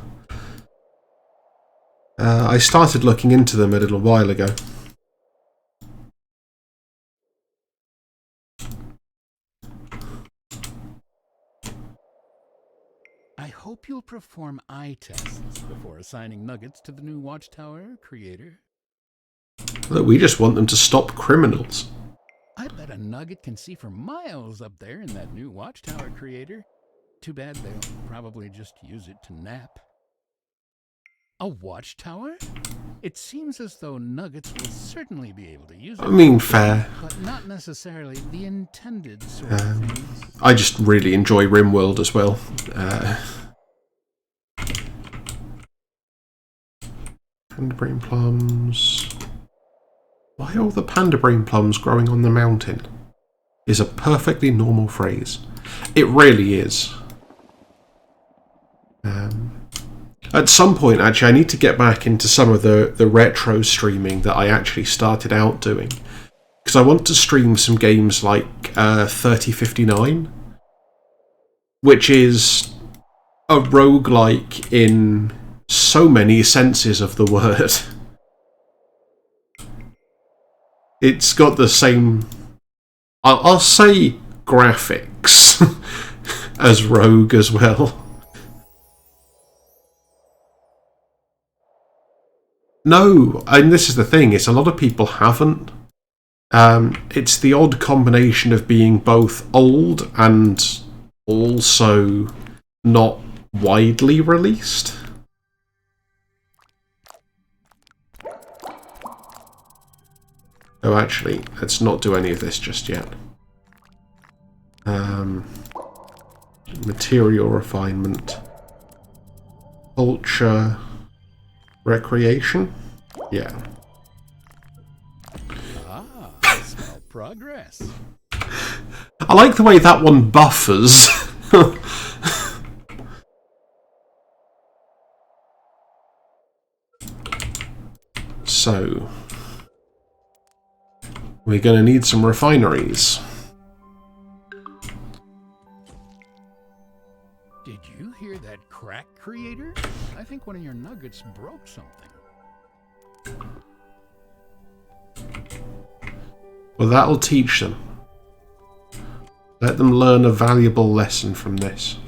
I started looking into them a little while ago. I hope you'll perform eye tests before assigning nuggets to the new watchtower creator. Look, we just want them to stop criminals. I bet a nugget can see for miles up there in that new watchtower creator. Too bad they'll probably just use it to nap. A watchtower? It seems as though nuggets will certainly be able to use it. I mean, fair. But not necessarily the intended sort of things. I just really enjoy RimWorld as well. Panda brain plums. Why are all the panda brain plums growing on the mountain? Is a perfectly normal phrase. It really is. At some point, actually, I need to get back into some of the retro streaming that I actually started out doing. Because I want to stream some games like 3059, which is a roguelike in so many senses of the word. It's got the same, I'll say, graphics as Rogue as well. No, and this is the thing, is a lot of people haven't. It's the odd combination of being both old and also not widely released. Oh, actually, let's not do any of this just yet. Material refinement. Culture. Recreation? Yeah. Small progress. I like the way that one buffers. So, we're going to need some refineries. Did you hear that crack, creator? I think one of your nuggets broke something. Well, that'll teach them. Let them learn a valuable lesson from this.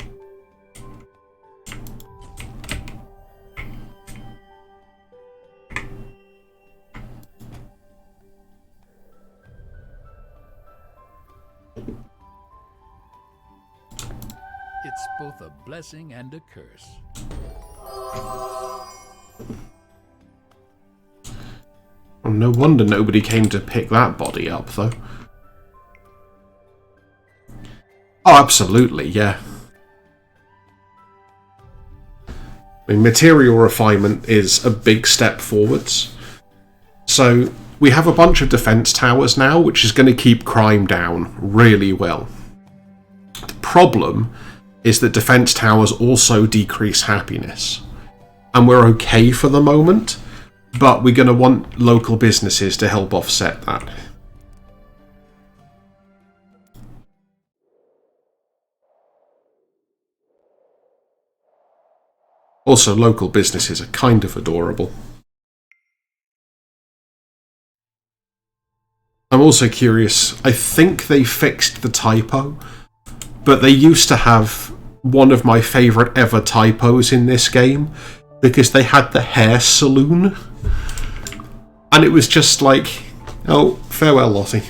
It's both a blessing and a curse. Well, no wonder nobody came to pick that body up, though. Oh, absolutely, yeah. I mean, material refinement is a big step forwards. So, we have a bunch of defense towers now, which is going to keep crime down really well. The problem is that defense towers also decrease happiness. And we're okay for the moment, but we're going to want local businesses to help offset that. Also, local businesses are kind of adorable. I'm also curious, I think they fixed the typo, but they used to have one of my favourite ever typos in this game, because they had the hair saloon. And it was just like, oh, farewell, Lottie.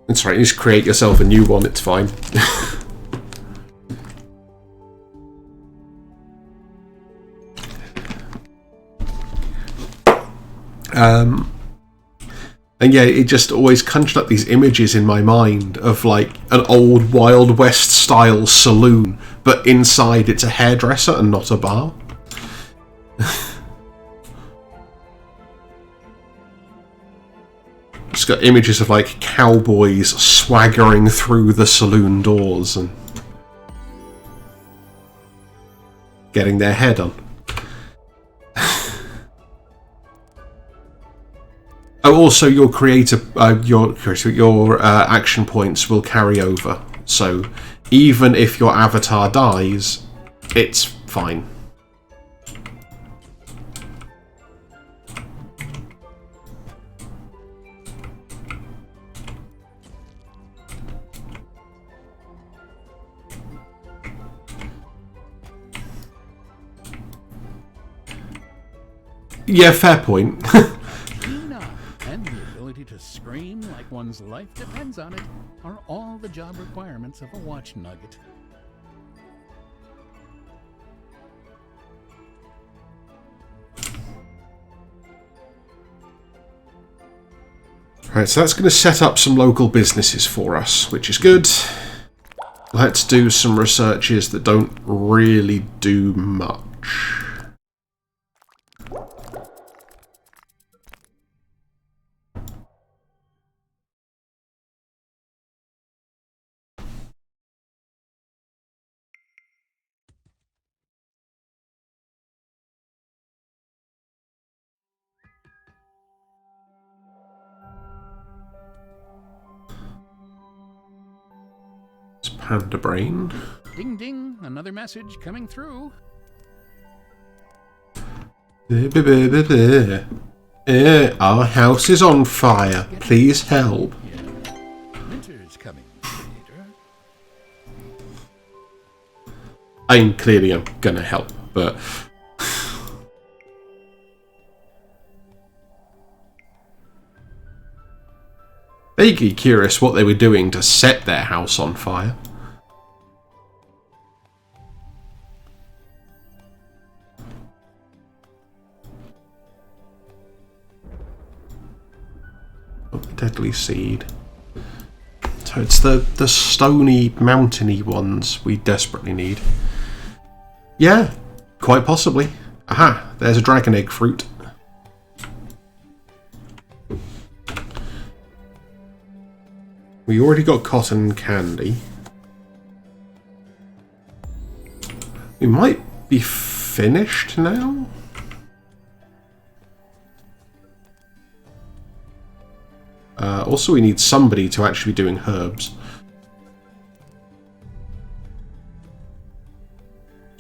That's right, you just create yourself a new one, it's fine. And yeah, it just always conjured up these images in my mind of like an old Wild West style saloon, but inside it's a hairdresser and not a bar. got images of like cowboys swaggering through the saloon doors and getting their head on. Oh, also your your action points will carry over. So even if your avatar dies, it's fine. Yeah, fair point. And the ability to scream like one's life depends on it are all the job requirements of a watch nugget. Right, so that's going to set up some local businesses for us, which is good. Let's do some researches that don't really do much. Panda brain. Ding ding, another message coming through. Our house is on fire. Please help. Yeah. Winter's coming, Peter. I mean, clearly I'm gonna help, but vaguely curious what they were doing to set their house on fire. Deadly seed. So it's the stony, mountainy ones we desperately need. Yeah, quite possibly. Aha, there's a dragon egg fruit. We already got cotton candy. We might be finished now. Also, we need somebody to actually be doing herbs.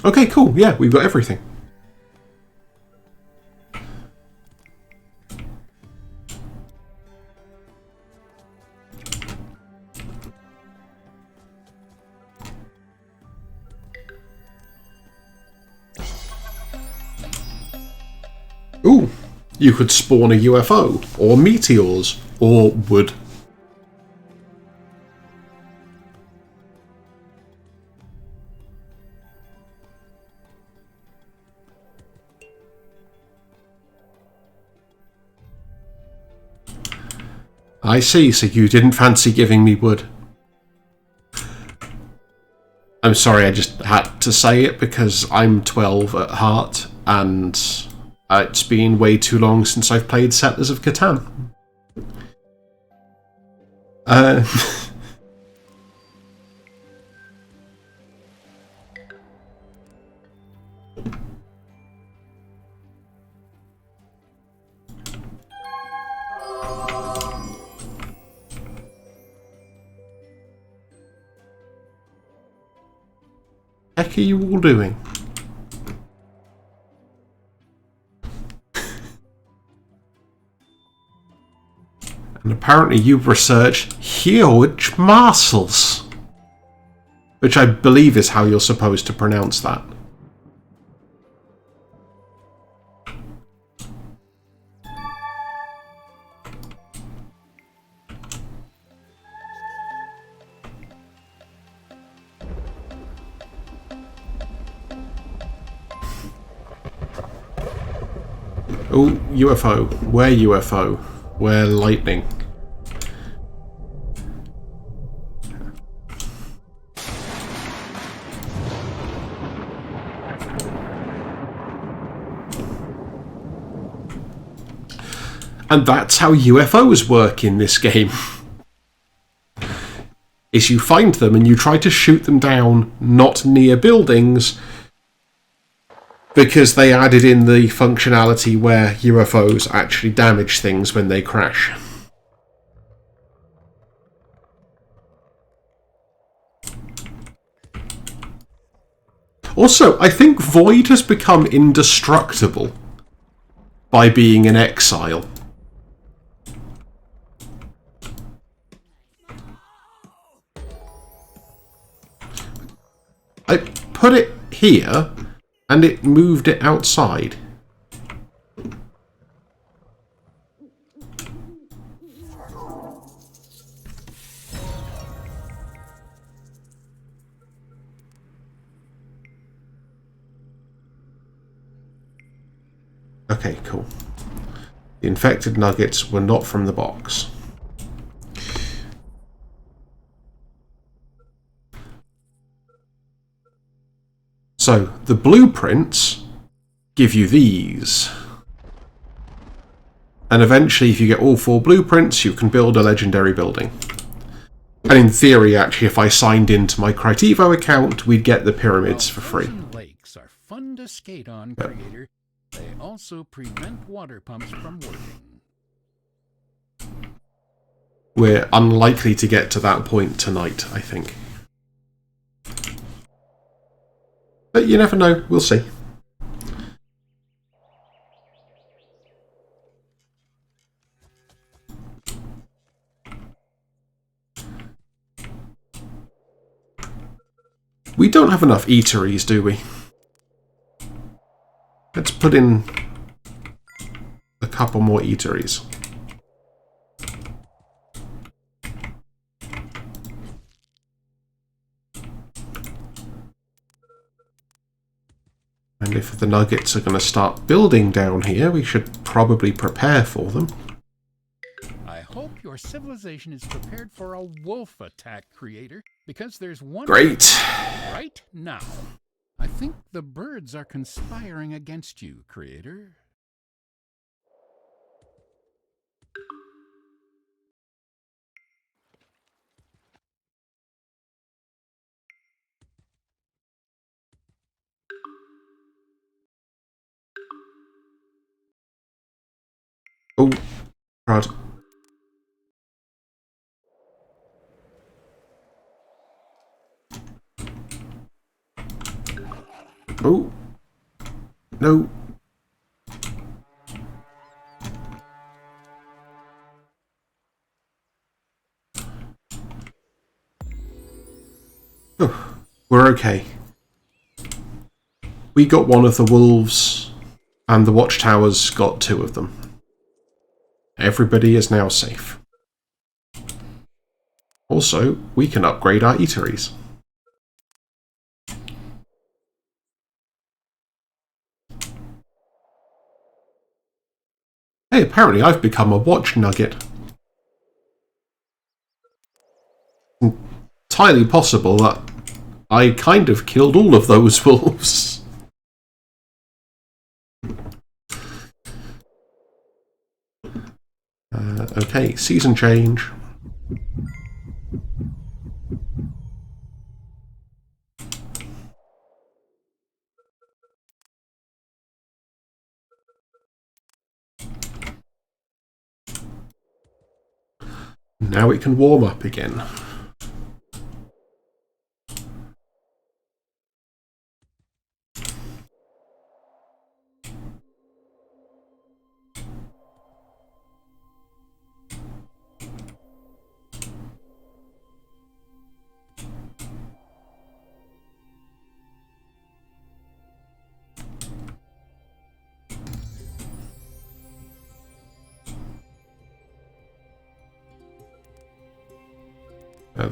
Okay, cool. Yeah, we've got everything. Ooh, you could spawn a UFO, or meteors, or wood. I see, so you didn't fancy giving me wood. I'm sorry, I just had to say it because I'm 12 at heart, and it's been way too long since I've played Settlers of Catan. Heck are you all doing? And apparently you've researched huge muscles, which I believe is how you're supposed to pronounce that. Oh, UFO. Where UFO? Where lightning? And that's how UFOs work in this game. Is you find them and you try to shoot them down not near buildings, because they added in the functionality where UFOs actually damage things when they crash. Also, I think Void has become indestructible by being in exile. I put it here, and it moved it outside. Okay, cool. The infected nuggets were not from the box. So, the blueprints give you these. And eventually, if you get all 4 blueprints, you can build a legendary building. And in theory, actually, if I signed into my Critevo account, we'd get the pyramids for free. Lakes are fun to skate on, Creator. They also prevent water pumps from working. We're unlikely to get to that point tonight, I think. But you never know, we'll see. We don't have enough eateries, do we? Let's put in a couple more eateries. And if the nuggets are going to start building down here, we should probably prepare for them. I hope your civilization is prepared for a wolf attack, Creator, because there's one Great. right now. I think the birds are conspiring against you, Creator. Oh, right. Oh, no. Oh, we're okay. We got one of the wolves, and the watchtowers got 2 of them. Everybody is now safe. Also, we can upgrade our eateries. Hey, apparently I've become a watch nugget. Entirely possible that I kind of killed all of those wolves. Okay, season change. Now it can warm up again.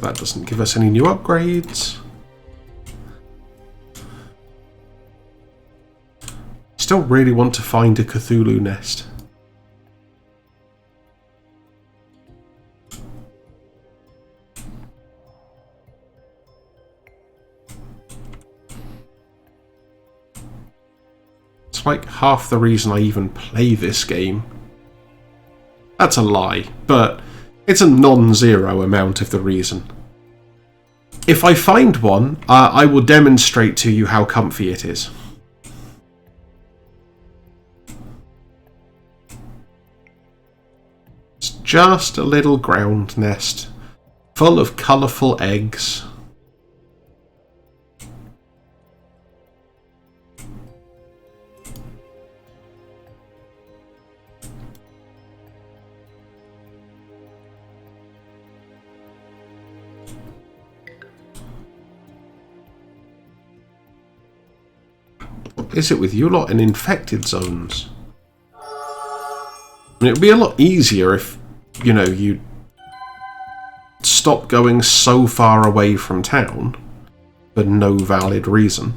That doesn't give us any new upgrades. Still really want to find a Cthulhu nest. It's like half the reason I even play this game. That's a lie, but it's a non-zero amount of the reason. If I find one, I will demonstrate to you how comfy it is. It's just a little ground nest, full of colourful eggs. What is it with you lot in infected zones? I mean, it'd be a lot easier if, you know, you stop going so far away from town for no valid reason.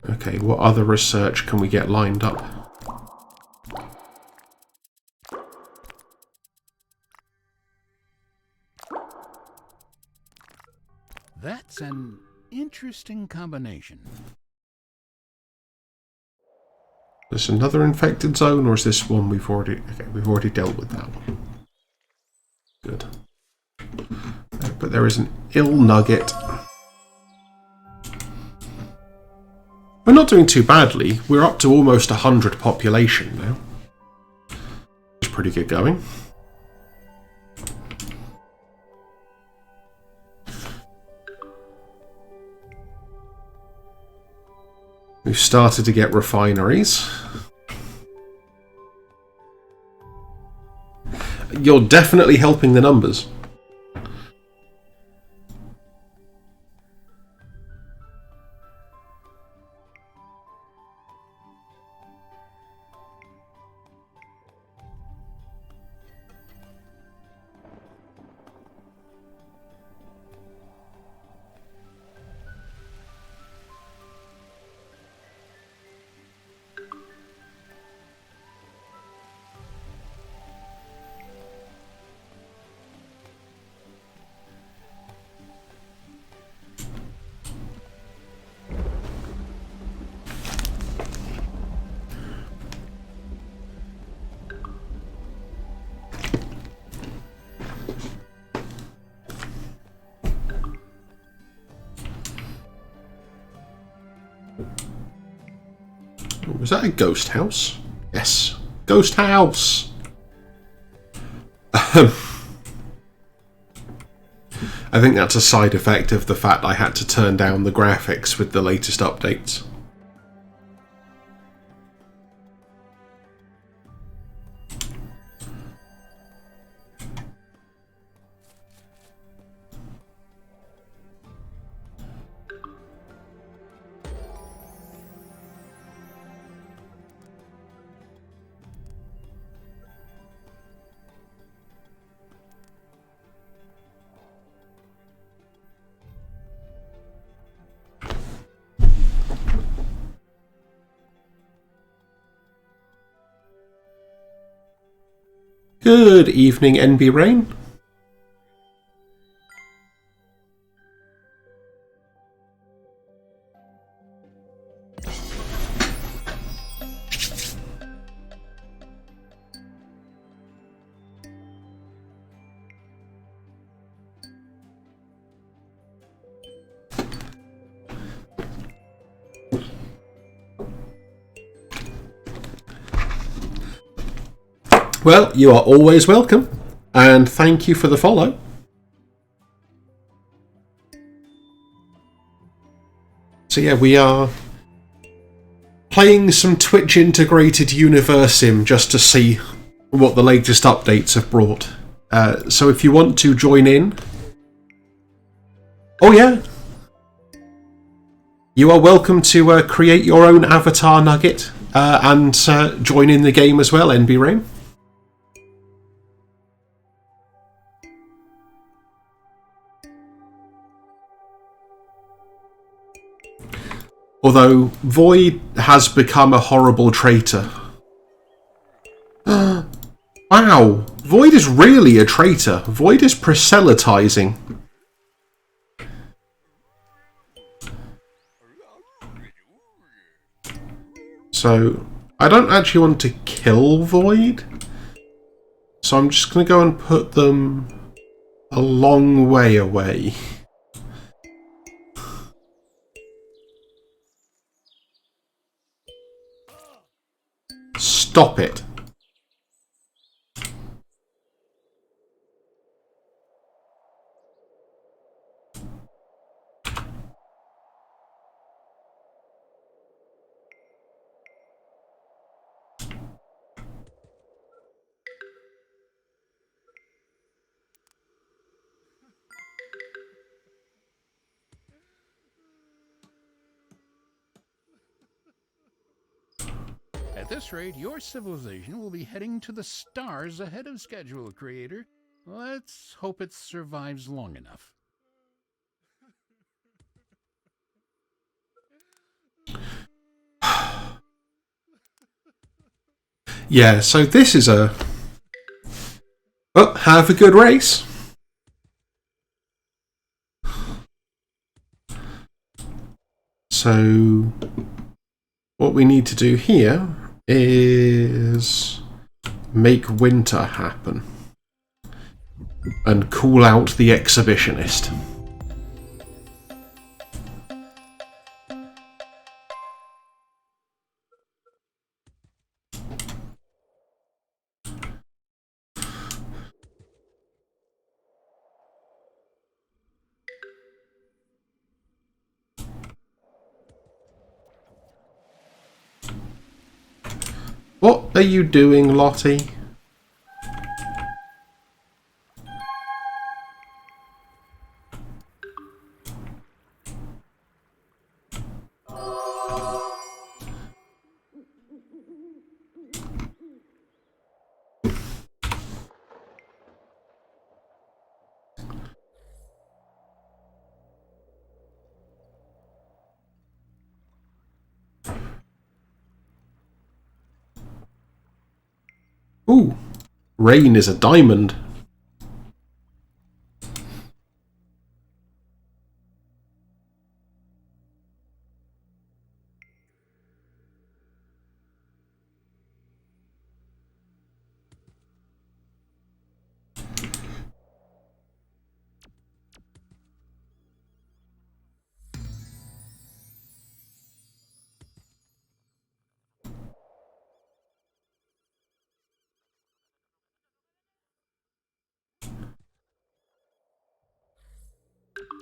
Okay, what other research can we get lined up? That's an interesting combination. Is this another infected zone, or is this one we've already... Okay, we've already dealt with that one. Good. But there is an ill nugget. We're not doing too badly. We're up to almost 100 population now. It's pretty good going. We've started to get refineries. You're definitely helping the numbers. Was that a ghost house? Yes. Ghost house! I think that's a side effect of the fact I had to turn down the graphics with the latest updates. Good evening, NB Rain. Well, you are always welcome, and thank you for the follow. So yeah, we are playing some Twitch integrated Universim just to see what the latest updates have brought. So if you want to join in... Oh yeah! You are welcome to create your own avatar nugget and join in the game as well, NB Rain. Although Void has become a horrible traitor. Wow, Void is really a traitor. Void is proselytizing. So, I don't actually want to kill Void. So I'm just going to go and put them a long way away. Stop it. At this rate, your civilization will be heading to the stars ahead of schedule, Creator. Let's hope it survives long enough. Yeah, so this is a... Well, have a good race. So, what we need to do here is make winter happen and call out the exhibitionist. What are you doing, Lottie? Ooh, rain is a diamond.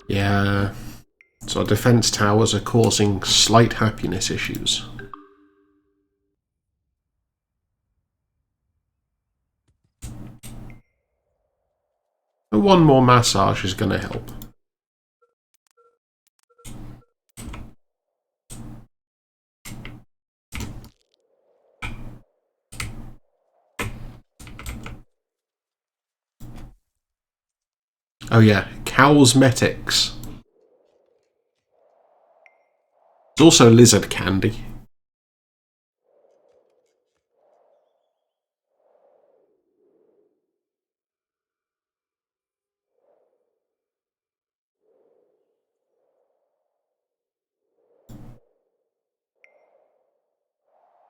Yeah, so our defense towers are causing slight happiness issues. But one more massage is going to help. Oh yeah, cosmetics. There's also lizard candy.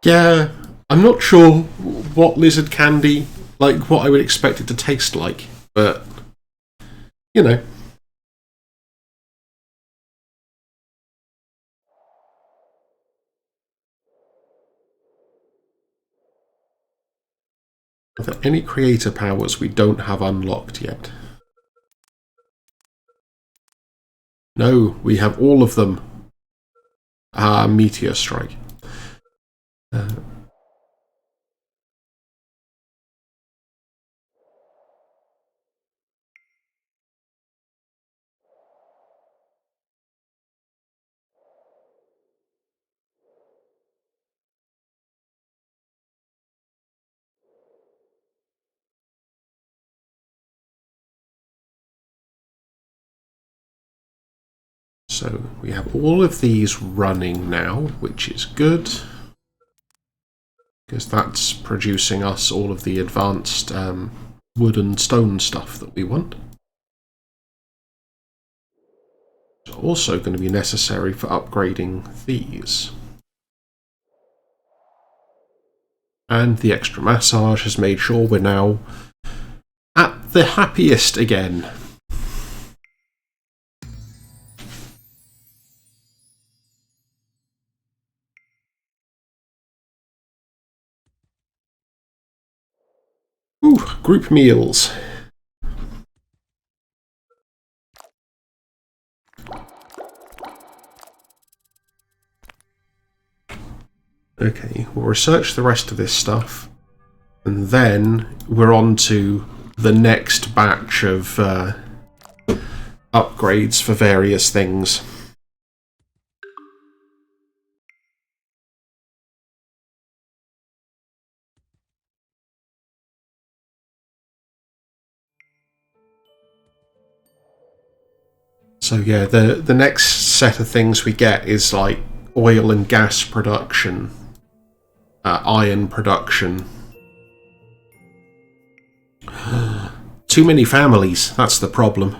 Yeah, I'm not sure what lizard candy, like what I would expect it to taste like, but, you know. Are there any creator powers we don't have unlocked yet? No, we have all of them. Meteor Strike. So we have all of these running now, which is good, because that's producing us all of the advanced wood and stone stuff that we want. It's also going to be necessary for upgrading these. And the extra massage has made sure we're now at the happiest again. Ooh, group meals. Okay, we'll research the rest of this stuff, and then we're on to the next batch of upgrades for various things. So yeah, the next set of things we get is like oil and gas production, iron production. Too many families, that's the problem.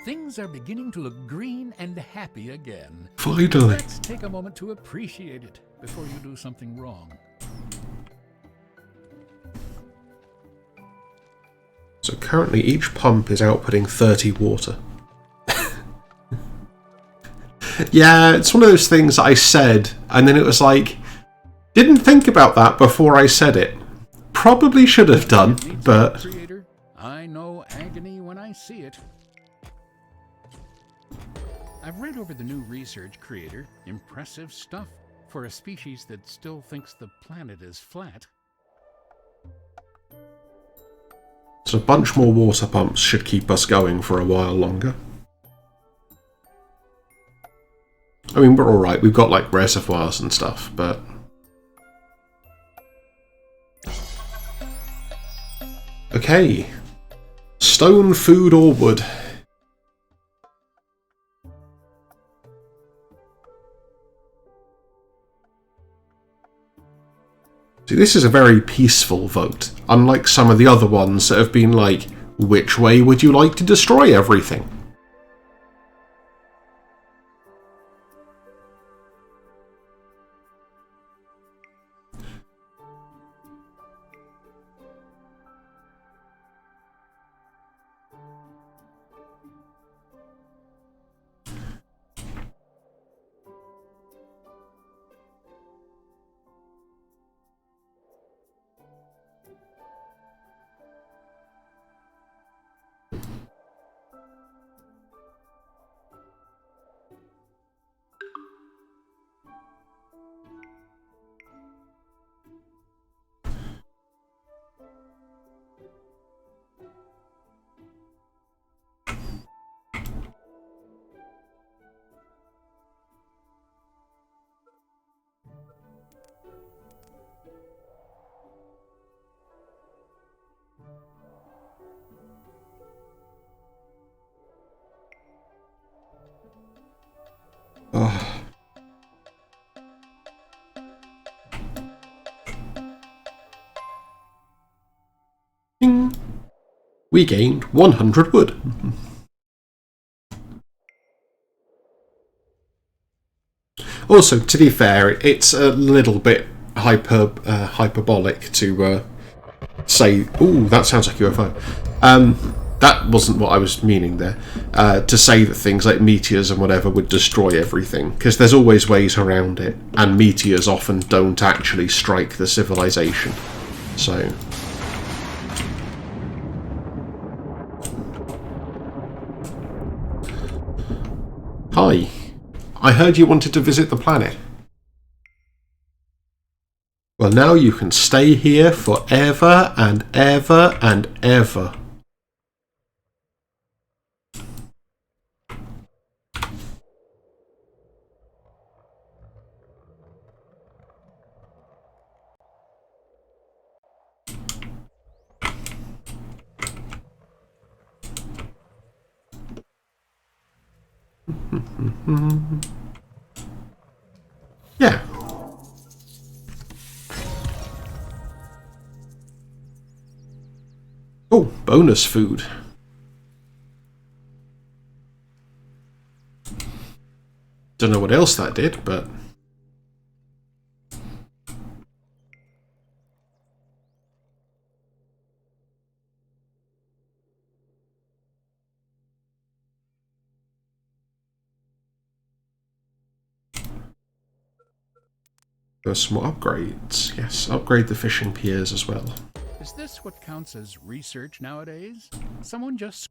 Things are beginning to look green and happy again. Finally. Let's take a moment to appreciate it before you do something wrong. So currently each pump is outputting 30 water. Yeah, it's one of those things that I said, and then it was like, didn't think about that before I said it. Probably should have done, but... Creator, I know agony when I see it. I've read over the new research, Creator. Impressive stuff for a species that still thinks the planet is flat. So a bunch more water pumps should keep us going for a while longer. I mean, we're alright, we've got like reservoirs and stuff, but... Okay. Stone, food or wood? See, this is a very peaceful vote, unlike some of the other ones that have been like, which way would you like to destroy everything? Oh. Ding. We gained 100 wood. Also, to be fair, it's a little bit hyperbolic to say, ooh, that sounds like UFO. That wasn't what I was meaning there. To say that things like meteors and whatever would destroy everything, because there's always ways around it, and meteors often don't actually strike the civilization. So... Hi. I heard you wanted to visit the planet. Well, now you can stay here forever and ever and ever. Yeah. Oh, bonus food. Don't know what else that did, but... There's some more upgrades. Yes, upgrade the fishing piers as well. Is this what counts as research nowadays? Someone just...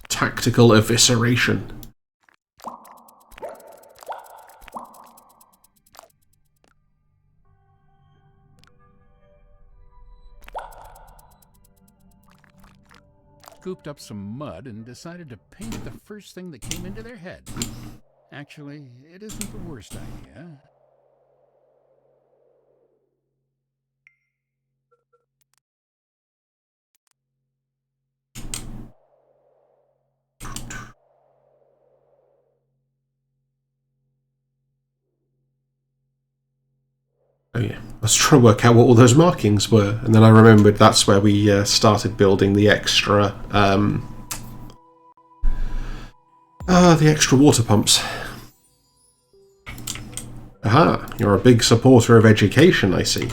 Tactical evisceration. scooped up some mud and decided to paint the first thing that came into their head. Actually, it isn't the worst idea. Oh yeah, I was trying to work out what all those markings were, and then I remembered that's where we started building the extra water pumps. Aha, you're a big supporter of education, I see.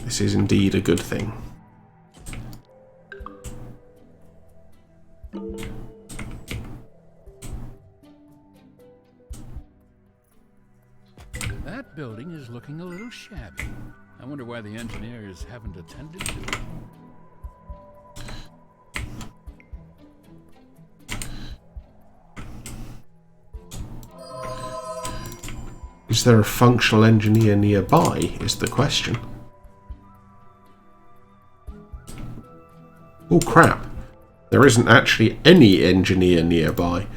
This is indeed a good thing. That building is looking a little shabby. I wonder why the engineers haven't attended to it. Is there a functional engineer nearby, is the question. Oh crap, there isn't actually any engineer nearby.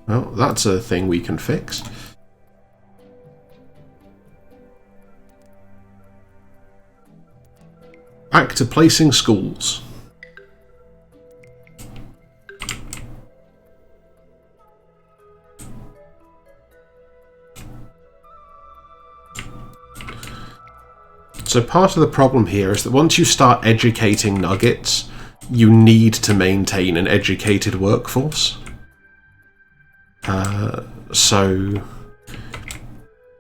Well, that's a thing we can fix. Back to placing schools. So part of the problem here is that once you start educating nuggets, you need to maintain an educated workforce. So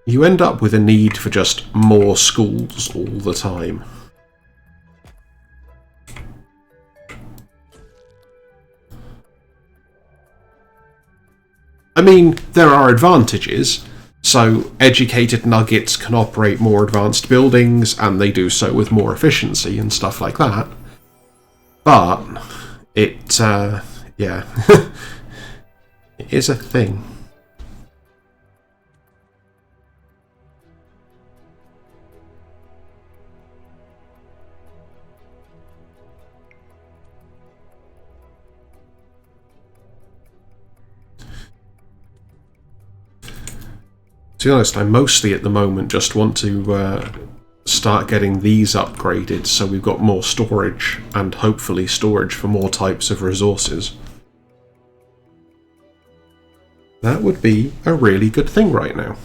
you end up with a need for just more schools all the time. I mean, there are advantages. So educated nuggets can operate more advanced buildings, and they do so with more efficiency and stuff like that. But it, yeah, it is a thing. To be honest, I mostly at the moment just want to start getting these upgraded so we've got more storage, and hopefully storage for more types of resources. That would be a really good thing right now.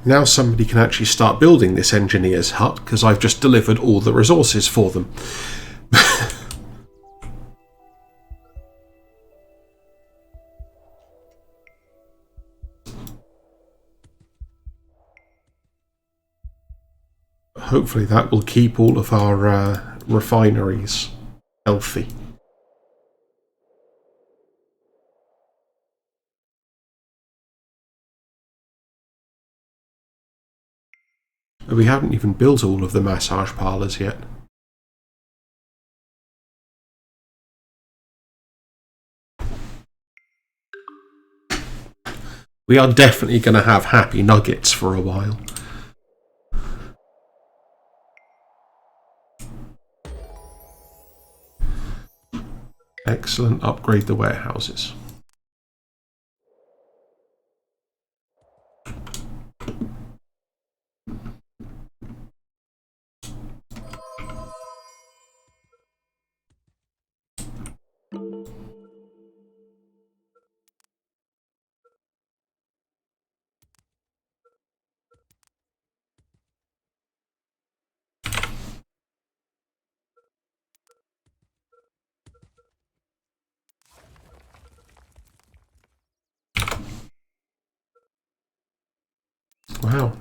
now somebody can actually start building this engineer's hut, because I've just delivered all the resources for them. Hopefully that will keep all of our refineries healthy. We haven't even built all of the massage parlours yet. We are definitely going to have happy nuggets for a while. Excellent. Upgrade the warehouses. Wow.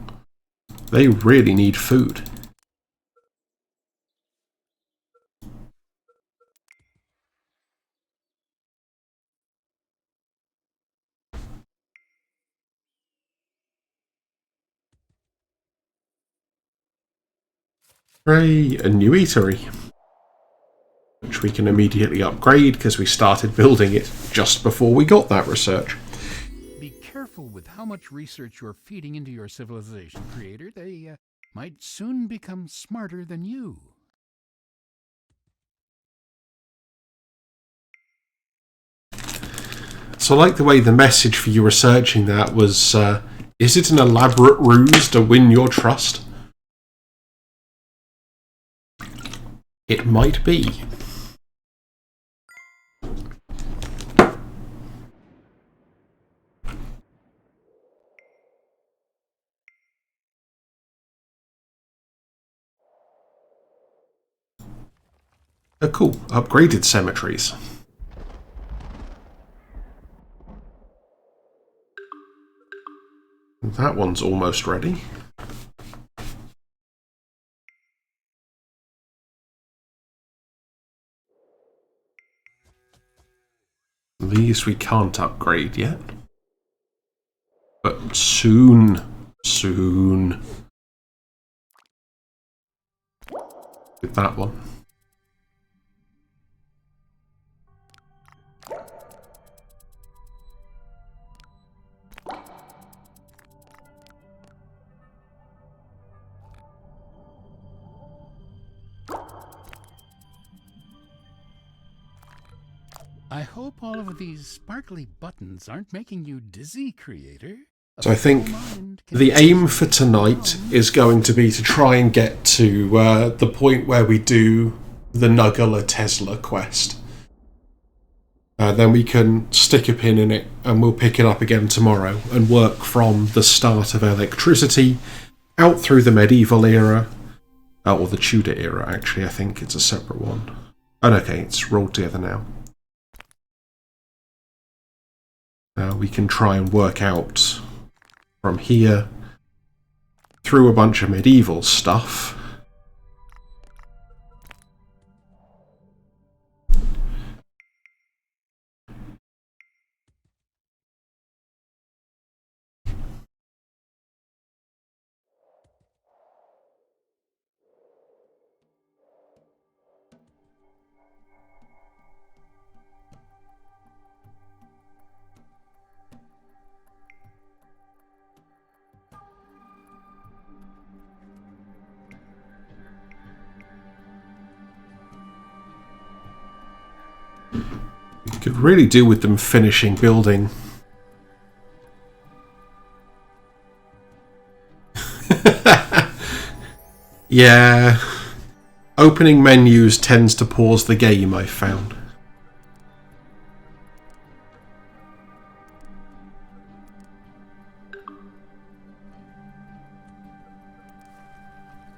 They really need food. Hooray, a new eatery, which we can immediately upgrade because we started building it just before we got that research. Be careful with how much research you're feeding into your civilization, Creator. They might soon become smarter than you. So I like the way the message for you researching that was, is it an elaborate ruse to win your trust? It might be. Oh, cool. Upgraded cemeteries. That one's almost ready. These we can't upgrade yet. But soon. Soon. With that one. I hope all of these sparkly buttons aren't making you dizzy, Creator. So I think the aim for tonight is going to be to try and get to the point where we do the Nuggala Tesla quest. Then we can stick a pin in it and we'll pick it up again tomorrow and work from the start of electricity out through the medieval era, or the Tudor era actually. I think it's a separate one. Oh, okay, it's rolled together now. We can try and work out from here through a bunch of medieval stuff. Could really do with them finishing building. Yeah. Opening menus tends to pause the game, I've found.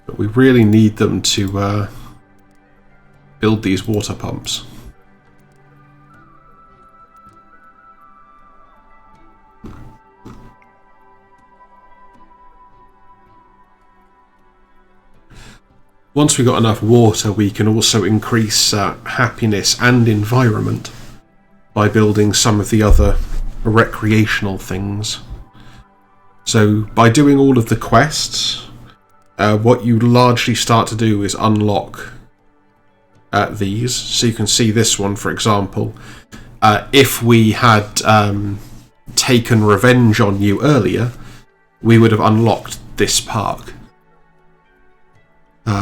But we really need them to build these water pumps. Once we've got enough water, we can also increase happiness and environment by building some of the other recreational things. So by doing all of the quests, what you largely start to do is unlock these. So you can see this one, for example. If we had taken revenge on you earlier, we would have unlocked this park.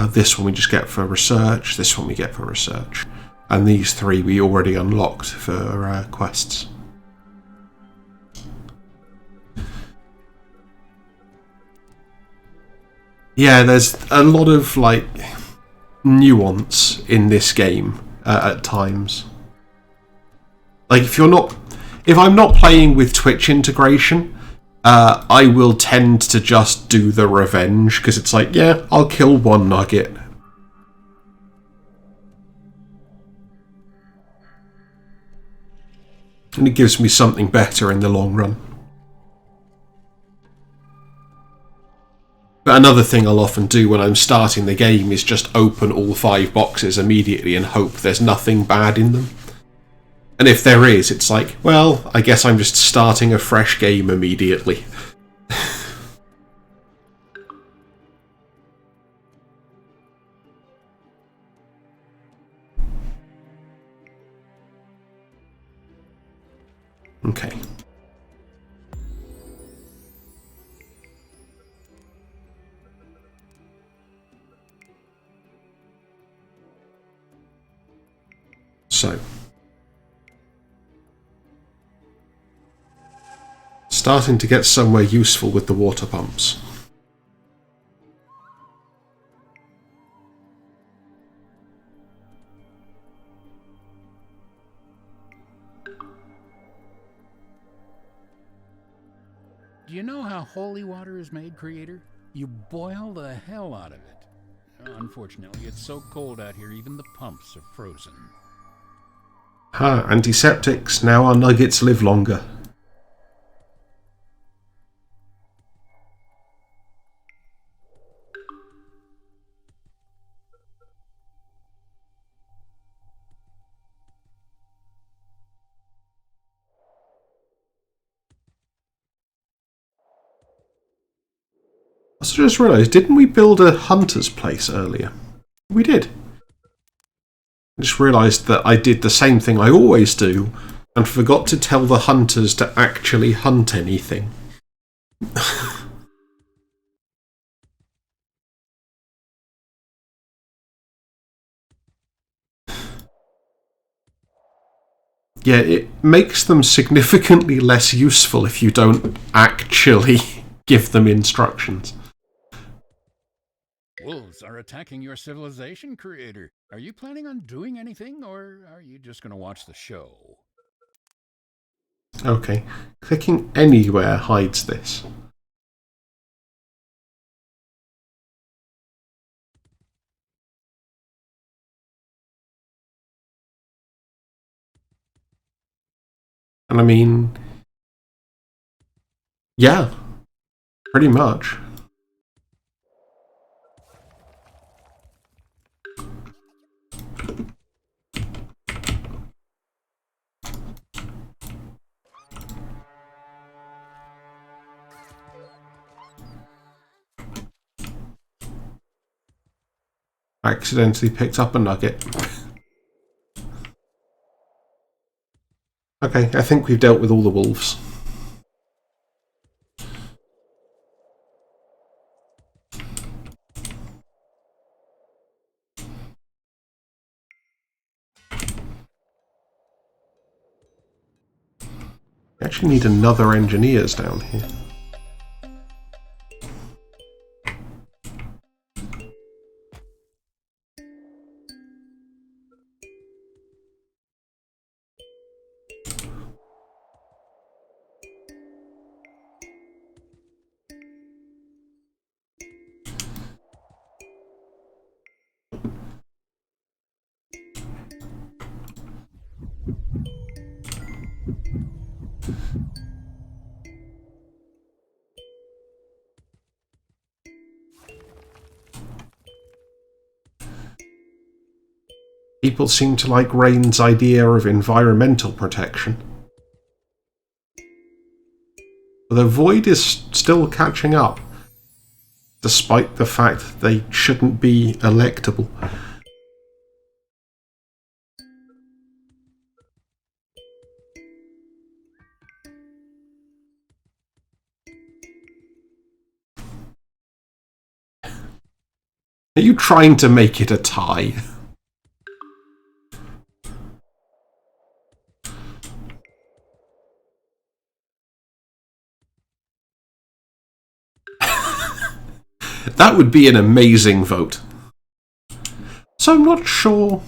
This one we just get for research, this one we get for research. And these three we already unlocked for quests. Yeah, there's a lot of like nuance in this game at times. Like if I'm not playing with Twitch integration, I will tend to just do the revenge because it's like, yeah, I'll kill one nugget. And it gives me something better in the long run. But another thing I'll often do when I'm starting the game is just open all 5 boxes immediately and hope there's nothing bad in them. And if there is, it's like, well, I guess I'm just starting a fresh game immediately. Okay. So, starting to get somewhere useful with the water pumps. Do you know how holy water is made, Creator? You boil the hell out of it. Unfortunately, it's so cold out here, even the pumps are frozen. Antiseptics. Now our nuggets live longer. I just realised, didn't we build a hunter's place earlier? We did. I just realised that I did the same thing I always do and forgot to tell the hunters to actually hunt anything. Yeah, it makes them significantly less useful if you don't actually give them instructions. Wolves are attacking your civilization, Creator. Are you planning on doing anything, or are you just going to watch the show? Okay, clicking anywhere hides this. And I mean, yeah, pretty much. Accidentally picked up a nugget. Okay, I think we've dealt with all the wolves. We actually need another engineers down here. People seem to like Rain's idea of environmental protection. The Void is still catching up, despite the fact that they shouldn't be electable. Are you trying to make it a tie? That would be an amazing vote. So I'm not sure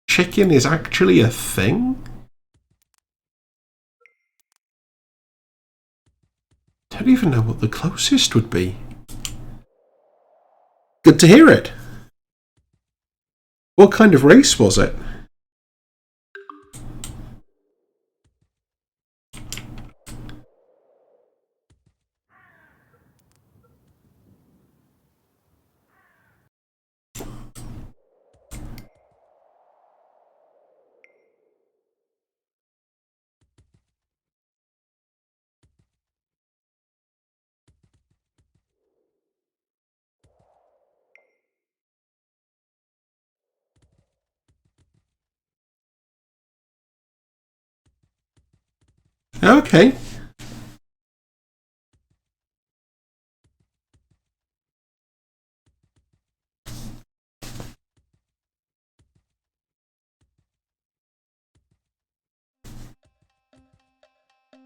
chicken is actually a thing? Don't even know what the closest would be. Good to hear it. What kind of race was it? Okay.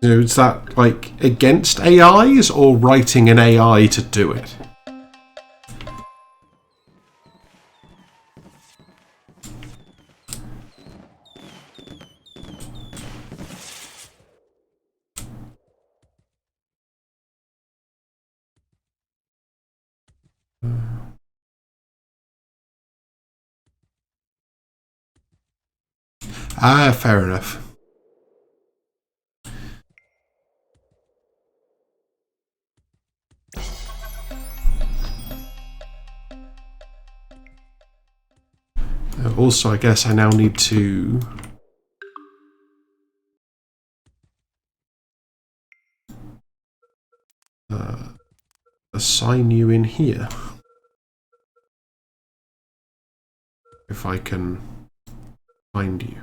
Is that, like, against AIs or writing an AI to do it? Ah, fair enough. Also, I guess I now need to assign you in here. If I can find you.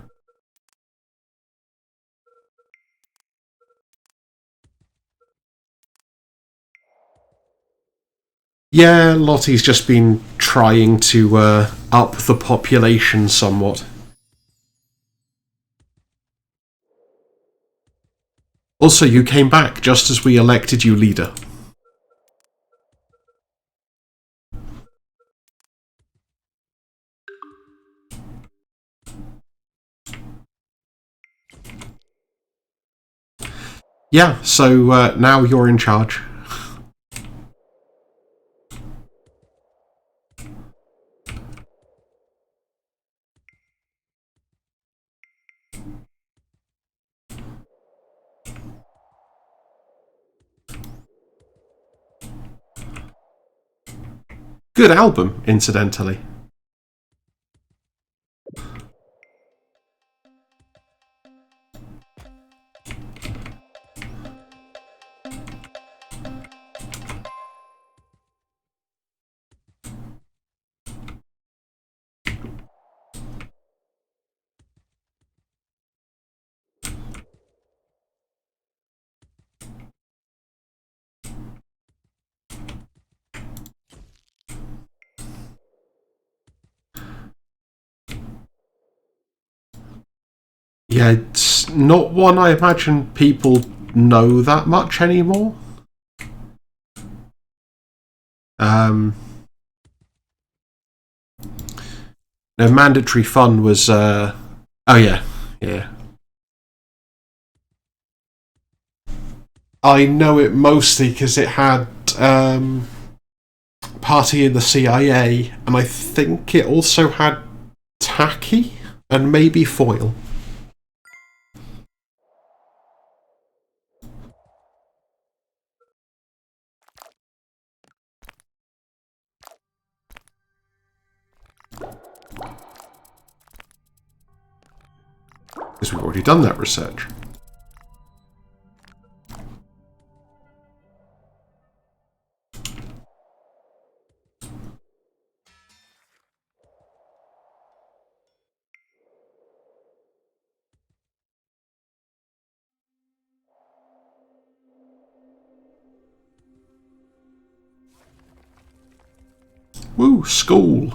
Yeah, Lottie's just been trying to up the population somewhat. Also, you came back just as we elected you leader. Yeah, so now you're in charge. Good album, incidentally. Yeah, it's not one I imagine people know that much anymore. No, mandatory fun was, oh yeah. I know it mostly because it had, Party in the CIA, and I think it also had Tacky, and maybe Foil. Because we've already done that research. Woo, school!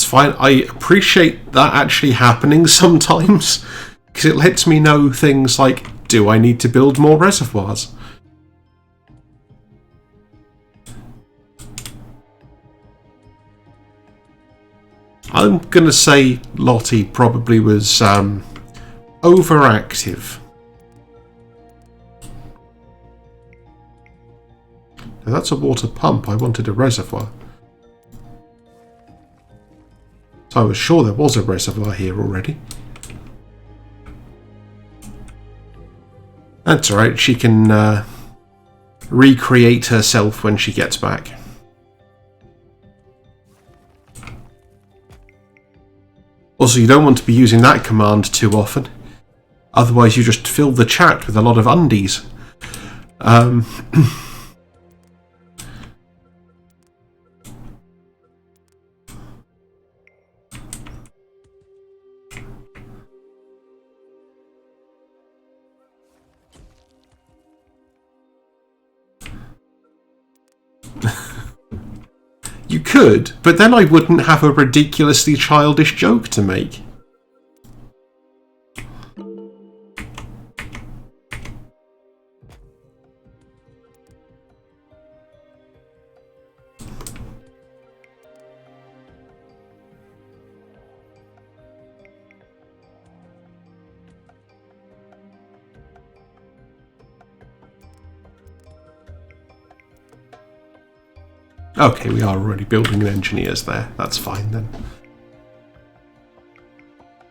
Fine. I appreciate that actually happening sometimes, because it lets me know things like, do I need to build more reservoirs? I'm gonna say Lottie probably was overactive. Now that's a water pump. I wanted a reservoir. So I was sure there was a reservoir here already. That's alright, she can recreate herself when she gets back. Also, you don't want to be using that command too often. Otherwise you just fill the chat with a lot of undies. You could, but then I wouldn't have a ridiculously childish joke to make. Okay, we are already building engineers there. That's fine then.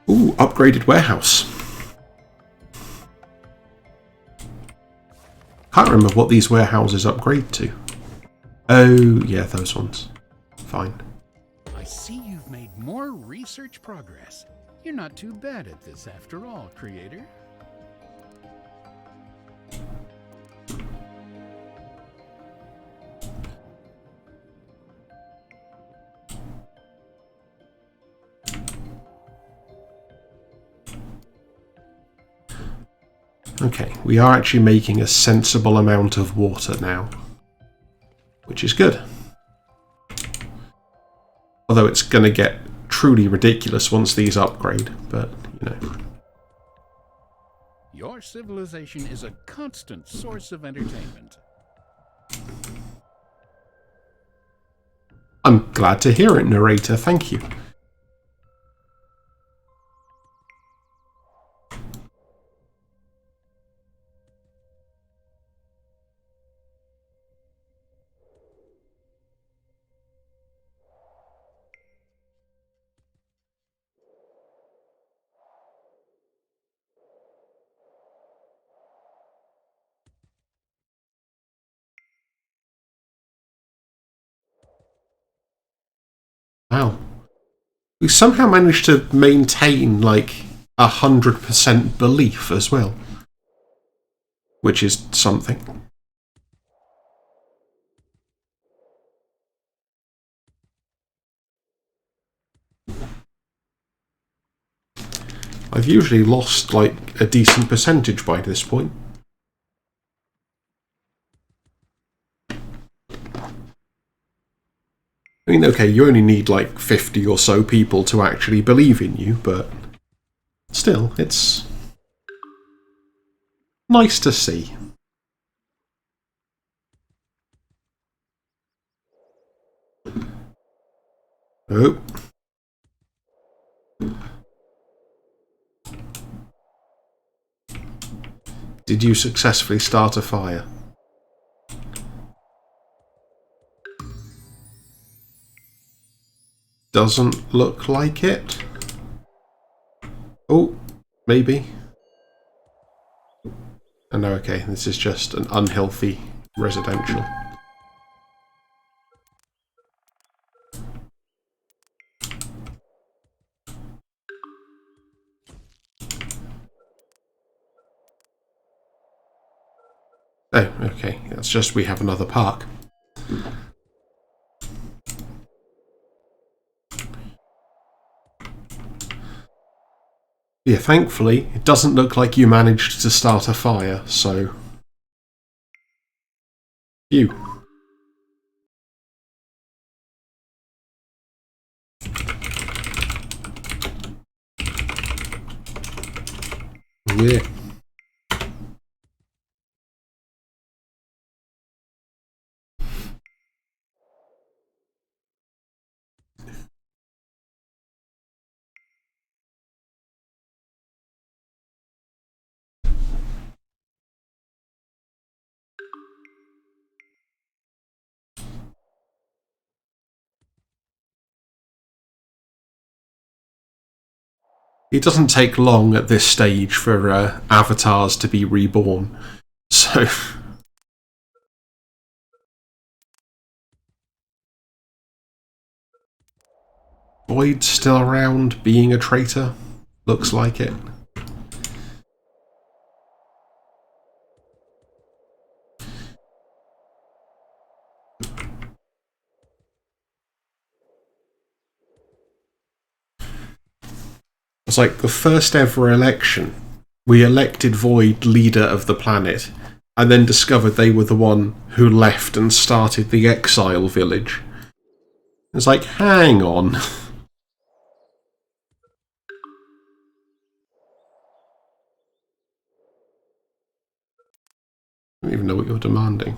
Ooh, upgraded warehouse. Can't remember what these warehouses upgrade to. Oh, yeah, those ones. Fine. I see you've made more research progress. You're not too bad at this after all, creator. Okay, we are actually making a sensible amount of water now, which is good. Although it's going to get truly ridiculous once these upgrade, but, you know. Your civilization is a constant source of entertainment. I'm glad to hear it, narrator. Thank you. Wow. We somehow managed to maintain, like, 100% belief as well. Which is something. I've usually lost, like, a decent percentage by this point. I mean, okay, you only need like 50 or so people to actually believe in you, but still, it's nice to see. Oh. Did you successfully start a fire? Doesn't look like it. Oh, maybe. Oh, no, okay, this is just an unhealthy residential. Oh, okay, that's just we have another park. Yeah, thankfully, it doesn't look like you managed to start a fire, so... You. Yeah. It doesn't take long at this stage for avatars to be reborn, so... Void's still around, being a traitor? Looks like it. It's like the first ever election. We elected Void leader of the planet, and then discovered they were the one who left and started the exile village. It's like, hang on. I don't even know what you're demanding.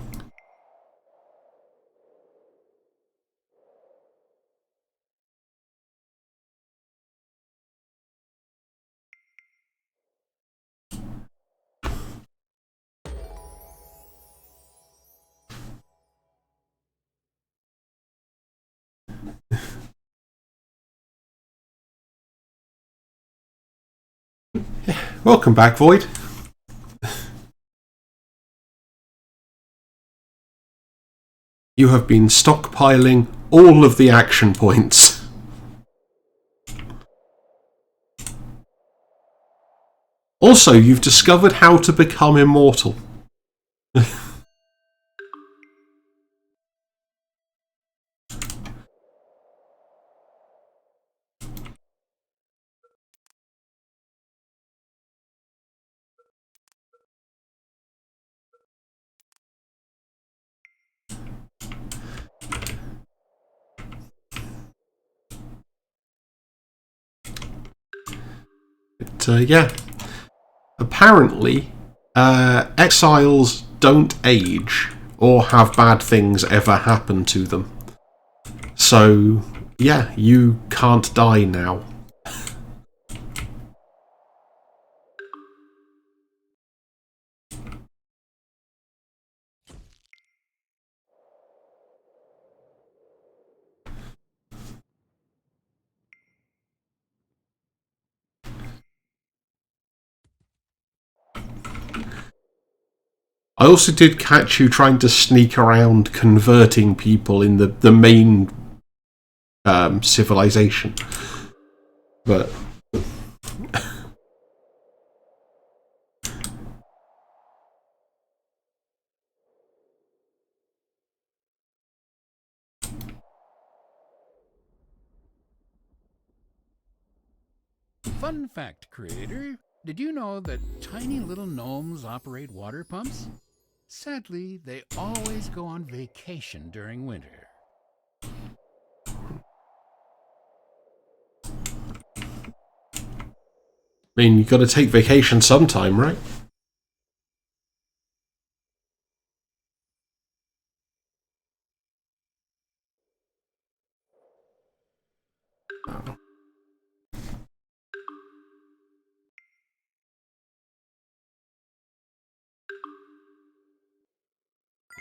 Welcome back, Void. You have been stockpiling all of the action points. Also, you've discovered how to become immortal. But, yeah. Apparently, exiles don't age or have bad things ever happen to them. So, yeah, you can't die now. I also did catch you trying to sneak around converting people in the main civilization. But Fun fact, creator. Did you know that tiny little gnomes operate water pumps? Sadly, they always go on vacation during winter. I mean, you got to take vacation sometime, right?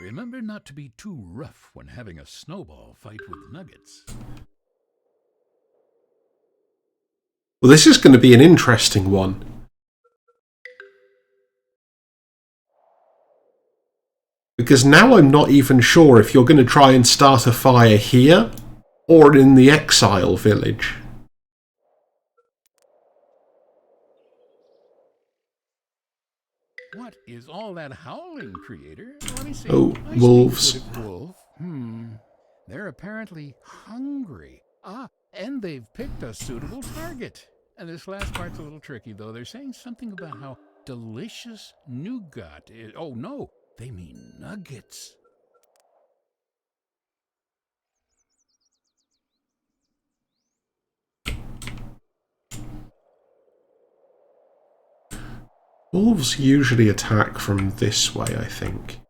Remember not to be too rough when having a snowball fight with nuggets. Well, this is going to be an interesting one. Because now I'm not even sure if you're going to try and start a fire here or in the exile village. What is all that howling, creator? Let me see. Oh, I wolves. speak with a wolf. They're apparently hungry. And they've picked a suitable target. And this last part's a little tricky, though. They're saying something about how delicious nougat is. Oh, no, they mean nuggets. Wolves usually attack from this way, I think.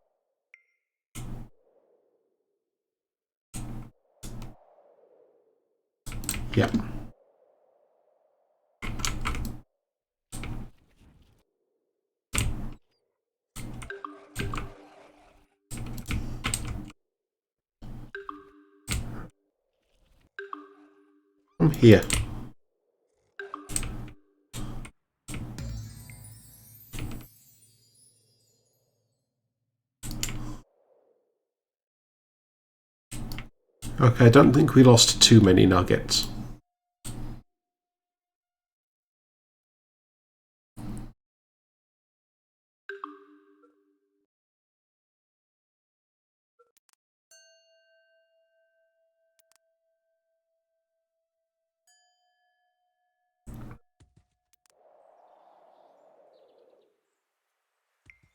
Yep. Come here. Okay, I don't think we lost too many nuggets.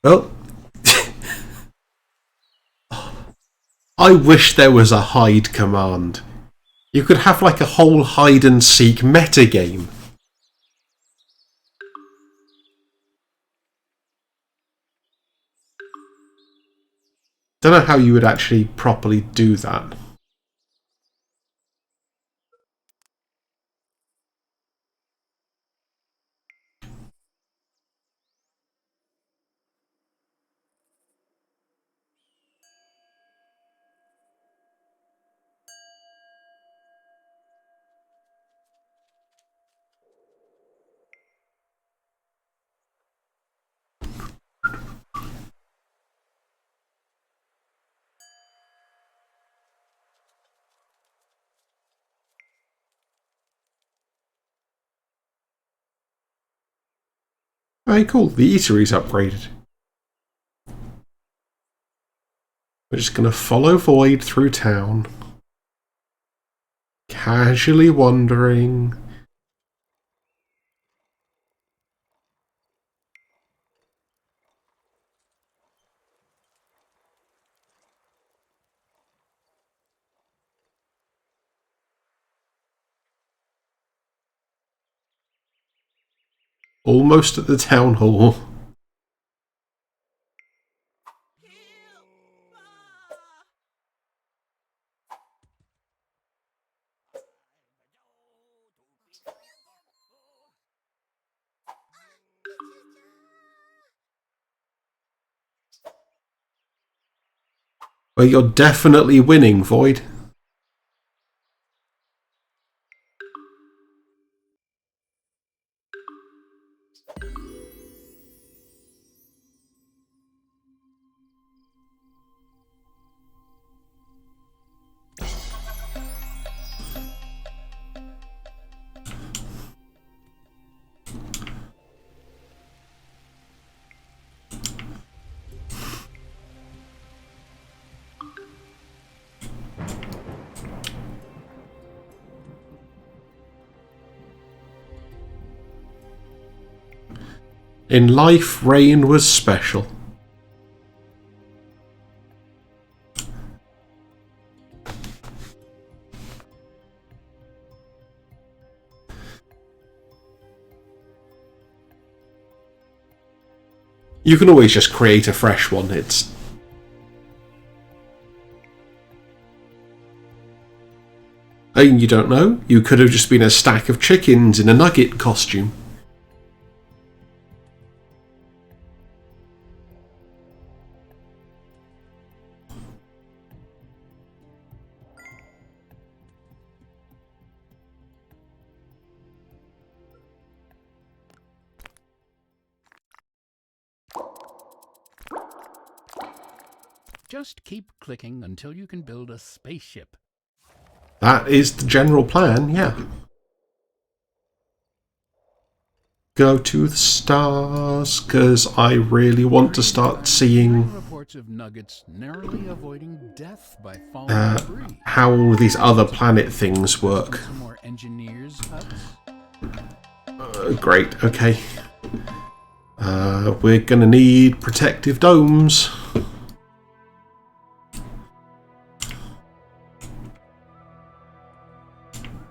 Well, I wish there was a hide command. You could have like a whole hide and seek metagame. Don't know how you would actually properly do that. Very cool, the eatery's upgraded. We're just going to follow Void through town. Casually wandering. Almost at the town hall. Well, you're definitely winning, Void. In life, rain was special. You can always just create a fresh one. You don't know. You could have just been a stack of chickens in a nugget costume. Just keep clicking until you can build a spaceship. That is the general plan, yeah. Go to the stars, because I really want to start seeing reports of nuggets narrowly avoiding death by falling debris. how all these other planet things work. Some more engineers' huts. Great, okay. We're gonna need protective domes.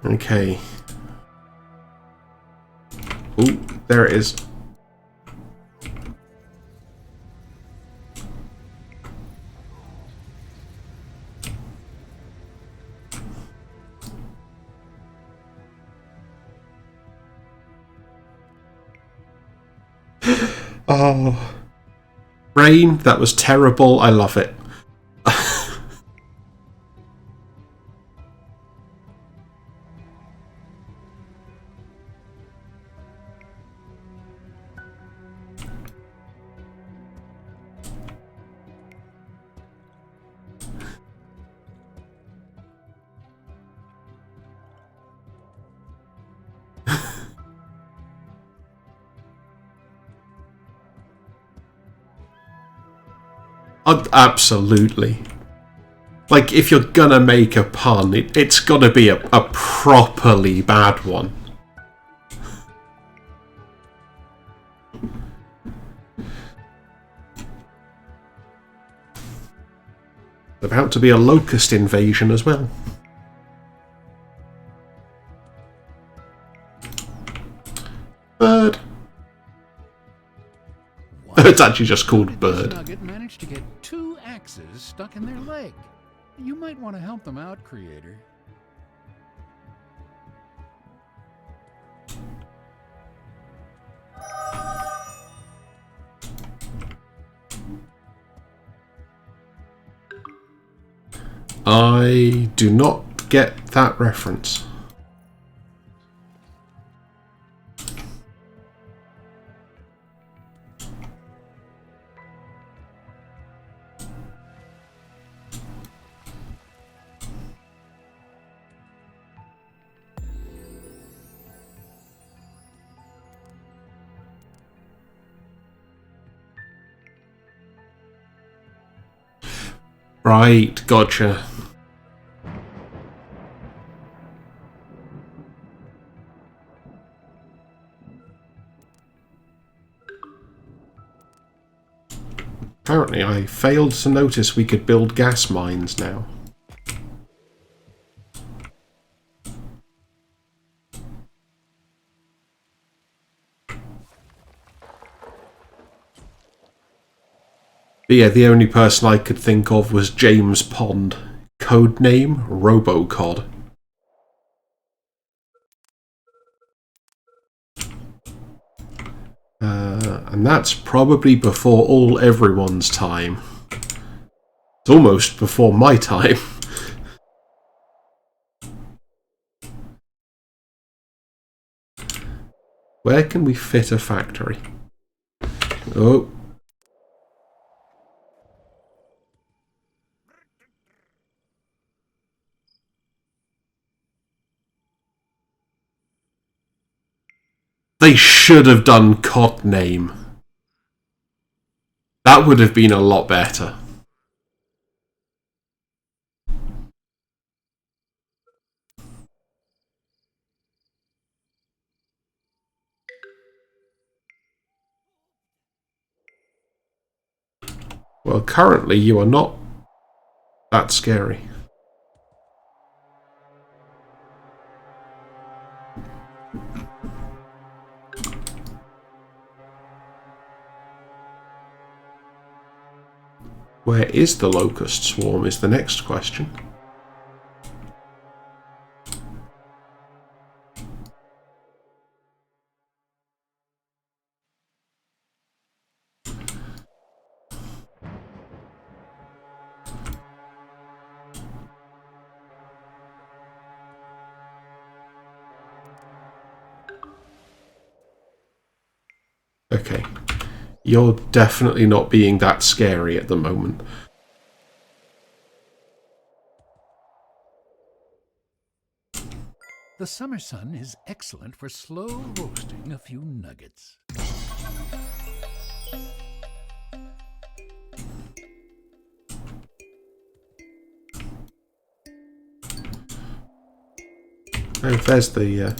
Okay. Ooh, there it is. Oh. Rain, that was terrible. I love it. Absolutely. Like, if you're gonna make a pun, it's gotta be a properly bad one. About to be a locust invasion as well. Bird. It's actually just called Bird. Nugget managed to get 2 axes stuck in their leg. You might want to help them out, creator. I do not get that reference. Right, gotcha. Apparently I failed to notice we could build gas mines now. But yeah, the only person I could think of was James Pond. Codename Robocod. And that's probably before everyone's time. It's almost before my time. Where can we fit a factory? Oh. They should have done Codename. That would have been a lot better. Well, currently you are not that scary. Where is the locust swarm is the next question. Okay. You're definitely not being that scary at the moment. The summer sun is excellent for slow roasting a few nuggets. Oh, there's the...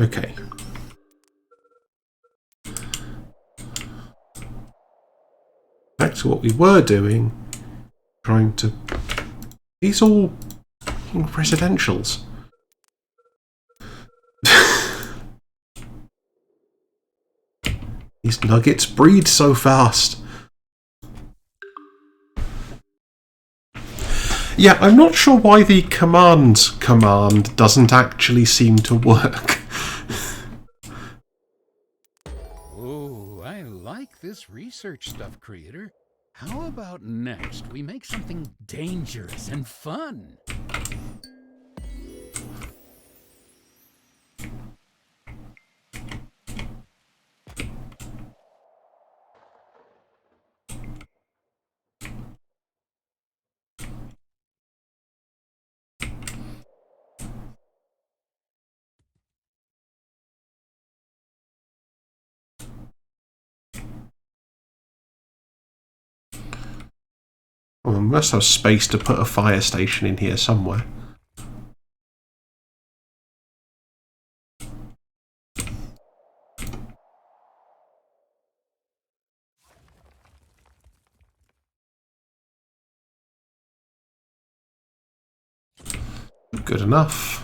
Okay. Back to what we were doing. Trying to... These all residentials. These nuggets breed so fast. Yeah, I'm not sure why the command doesn't actually seem to work. Oh, I like this research stuff, creator. How about next we make something dangerous and fun? Well, we must have space to put a fire station in here somewhere. Good enough.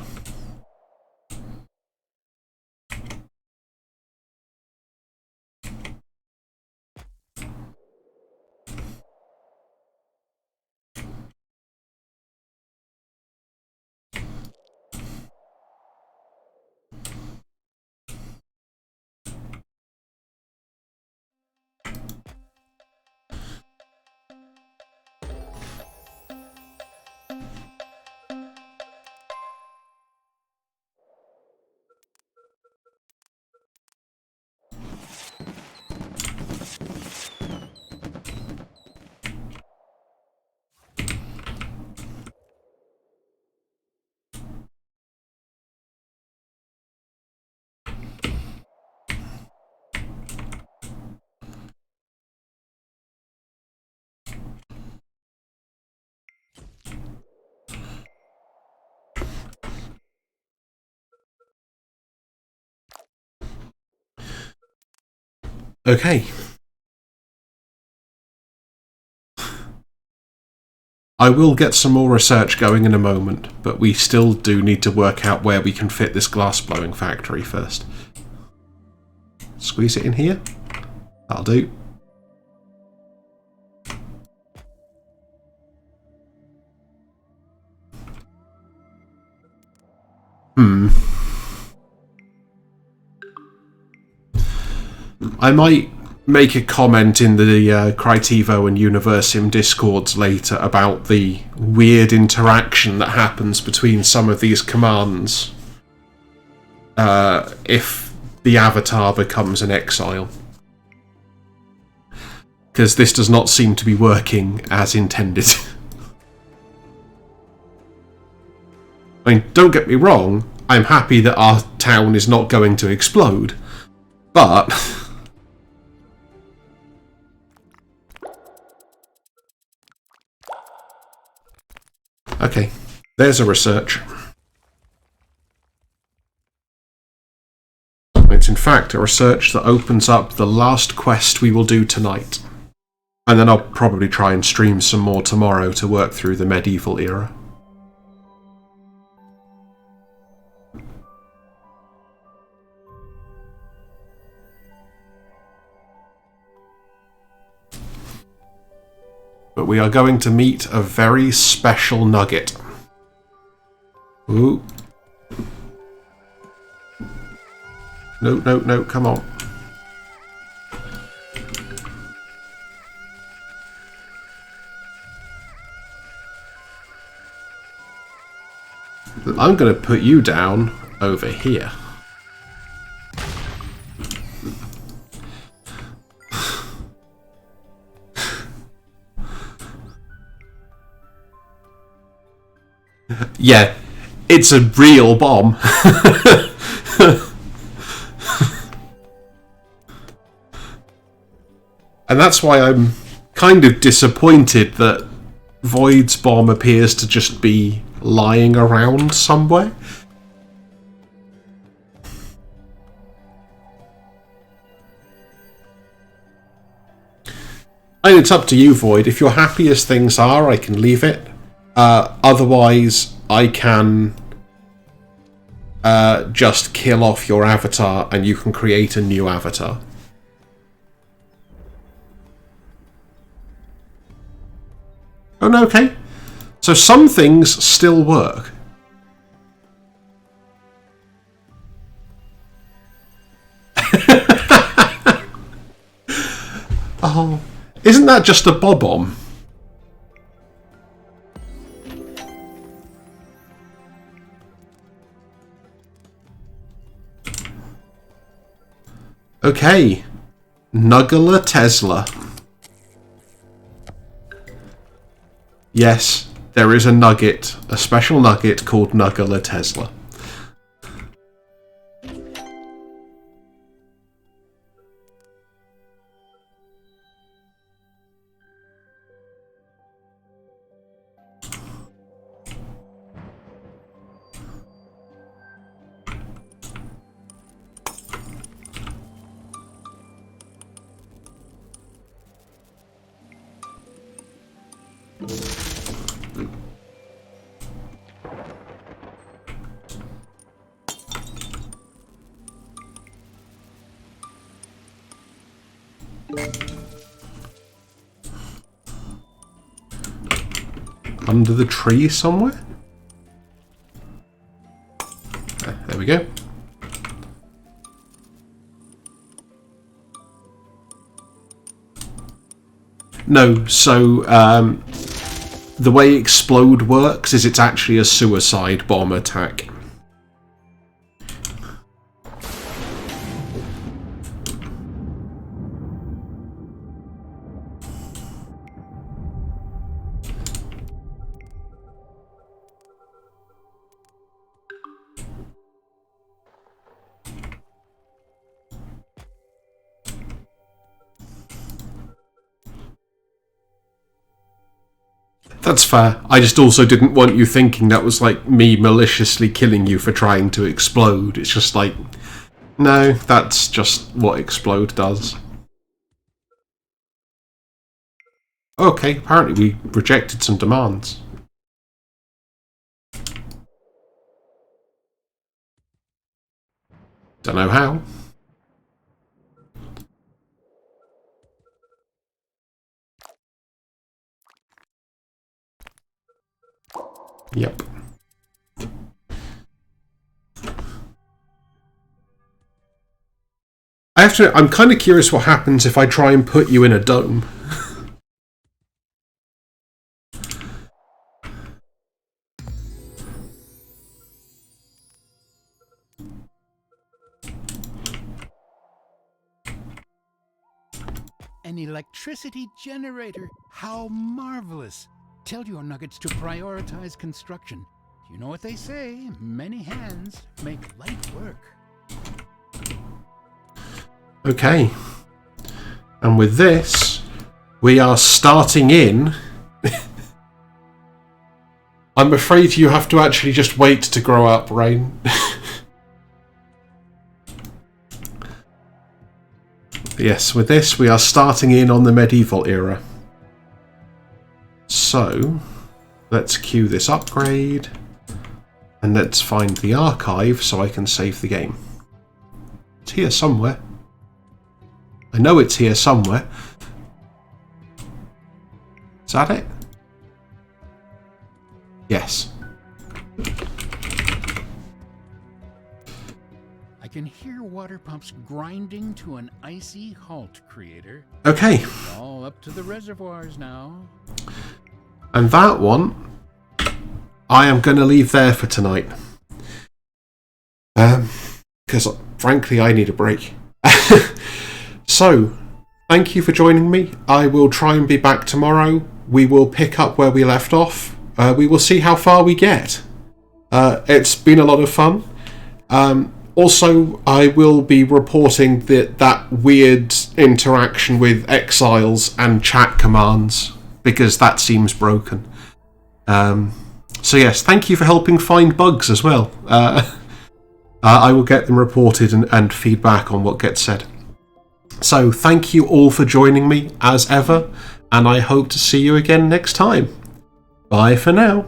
Okay. I will get some more research going in a moment, but we still do need to work out where we can fit this glass-blowing factory first. Squeeze it in here. That'll do. I might make a comment in the Critivo and Universim discords later about the weird interaction that happens between some of these commands if the avatar becomes an exile. Because this does not seem to be working as intended. I mean, don't get me wrong, I'm happy that our town is not going to explode, but... Okay, there's a research. It's in fact a research that opens up the last quest we will do tonight. And then I'll probably try and stream some more tomorrow to work through the medieval era. But we are going to meet a very special nugget. Ooh. No, no, no, come on. I'm going to put you down over here. Yeah, it's a real bomb. And that's why I'm kind of disappointed that Void's bomb appears to just be lying around somewhere. And it's up to you, Void. If you're happy as things are, I can leave it. Otherwise, I can just kill off your avatar and you can create a new avatar. Oh, no, okay. So some things still work. Oh, isn't that just a bob-omb? Okay. Nuggler Tesla. Yes, there is a nugget, a special nugget called Nuggler Tesla. Under the tree somewhere? There we go. No, so the way Explode works is it's actually a suicide bomb attack. That's fair. I just also didn't want you thinking that was like me maliciously killing you for trying to explode. It's just like, no, that's just what Explode does. Okay, apparently we rejected some demands. Don't know how. Yep. I'm kind of curious what happens if I try and put you in a dome. An electricity generator. How marvelous. Tell your nuggets to prioritize construction. You know what they say, many hands make light work. Okay. And with this, we are starting in. I'm afraid you have to actually just wait to grow up, Rain. Yes, with this, we are starting in on the medieval era. So, let's queue this upgrade. And let's find the archive so I can save the game. It's here somewhere. I know it's here somewhere. Is that it? Yes. I can hear water pumps grinding to an icy halt, Creator. Okay. All up to the reservoirs now. And that one, I am going to leave there for tonight. Because, frankly, I need a break. So, thank you for joining me. I will try and be back tomorrow. We will pick up where we left off. We will see how far we get. It's been a lot of fun. Also, I will be reporting that weird interaction with exiles and chat commands, because that seems broken. So yes, thank you for helping find bugs as well. I will get them reported and feedback on what gets said. So thank you all for joining me, as ever, and I hope to see you again next time. Bye for now.